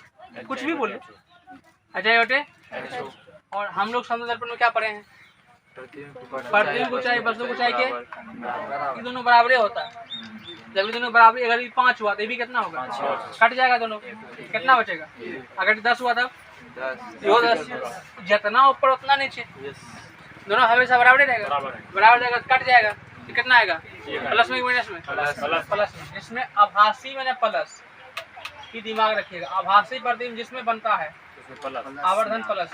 कुछ भी बोले, HI बटे और हम लोग समतल दर्पण में क्या पढ़े हैं? प्रतिबिंब ऊंचाई वस्तु ऊंचाई के ये दोनों बराबर होता है। जब ये दोनों बराबर, अगर ये 5 हुआ तो ये भी कितना होगा? कट जाएगा दोनों, कितना बचेगा? अगर 10 हुआ तब यो 10, जितना ऊपर उतना नीचे, दोनों हमेशा बराबर रहेगा, बराबर जाएगा कट जाएगा तो कितना आएगा? प्लस में माइनस में? प्लस में। जिसमें आभासी मैंने प्लस की दिमाग रखिएगा, आभासी प्रतिबिंब जिसमें बनता है आवर्धन प्लस,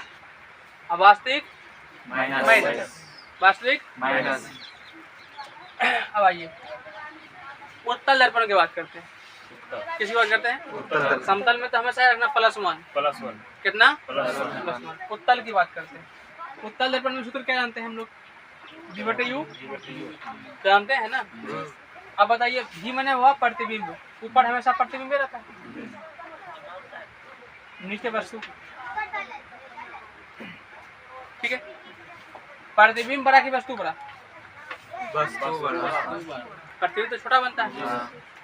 अवास्तविक माइनस, वास्तविक माइनस। अब आइए उत्तल दर्पण की बात करते हैं। किसकी बात करते हैं? समतल में तो हमेशा रखना +1, कितना? +1। उत्तल की बात करते हैं। उत्तल दर्पण में सूत्र क्या जानते हैं हम लोग? v बटे u जानते हैं ना। अब बताइए v मैंने हुआ प्रतिबिंब, ऊपर हमेशा प्रतिबिंब रहता है, नीचे वस्तु, ठीक है। प्रतिबिंब बड़ा की वस्तु बड़ा? प्रतिबिंब तो छोटा बनता है।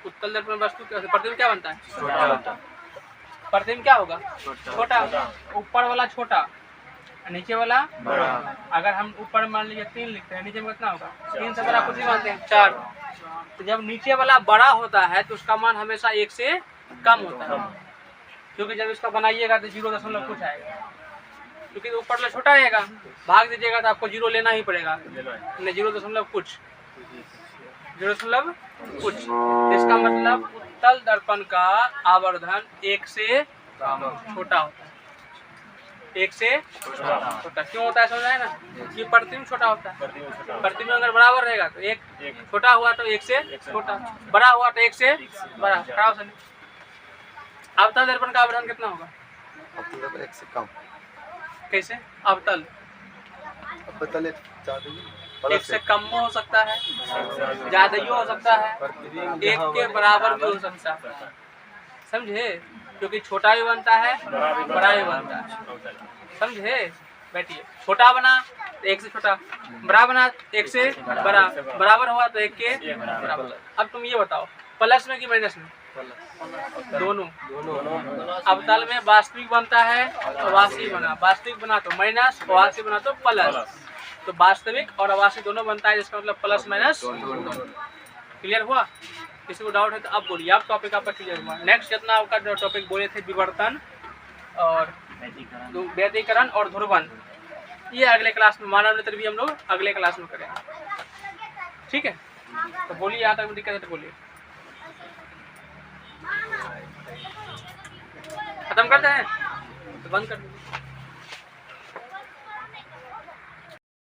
उत्तल दर्पण वस्तु प्रतिबिंब क्या बनता है? प्रतिबिंब क्या होगा? छोटा। ऊपर वाला छोटा, नीचे वाला बड़ा। अगर हम ऊपर मान लीजिए 3 लिखते हैं, नीचे में कितना होगा? 3 से बड़ा कुछ ही मानते हैं 4। तो जब नीचे वाला बड़ा होता है तो उसका मान हमेशा 1 से कम होता है, क्योंकि जब इसका बनाइएगा तो 0 कुछ आएगा, क्योंकि ऊपर वाला छोटा रहेगा, भाग दीजिएगा तो आपको 0 लेना ही पड़ेगा, 0 कुछ। इसका मतलब उत्तल दर्पण का आवर्धन 1 से छोटा होता है, 1 से छोटा। क्यों होता है समझ आए ना? कि प्रतिबिंब छोटा होता है। प्रतिबिंब अगर बराबर रहेगा तो 1 छोटा हुआ तो 1 से छोटा, बड़ा हुआ तो 1 से बड़ा। खराब से अवतल दर्पण का आवर्धन कितना होगा? 1 से कम। कैसे? अवतल 1 से कम हो सकता है, ज्यादा ही हो सकता है, 1 के बराबर भी हो सकता है, समझे? क्योंकि छोटा भी बनता है, बड़ा भी बनता है, समझे? बैठिए, छोटा बना तो 1 से छोटा, बड़ा बना 1 से बड़ा, बराबर हुआ तो 1 के बराबर। अब तुम ये बताओ, प्लस में कि माइनस में? दोनों। अवतल में वास्तविक बनता है तो अवास्तविक बना, वास्तविक बना तो माइनस, अवास्तविक बना तो प्लस। तो वास्तविक और अवास्तविक दोनों बनता है, जिसका मतलब प्लस माइनस। क्लियर हुआ? किसी को डाउट है तो आप बोलिए। आप टॉपिक आपका क्लियर हुआ। नेक्स्ट जितना आपका जो टॉपिक बोले थे विवर्तन और व्यतिकरण और ध्रुवन, ये अगले क्लास में, मानव नेत्र भी हम लोग अगले क्लास में करेंगे, ठीक है? तो बोलिए, यहाँ तक दिक्कत है तो बोलिए। खत्म करते हैं तो बंद कर दीजिए।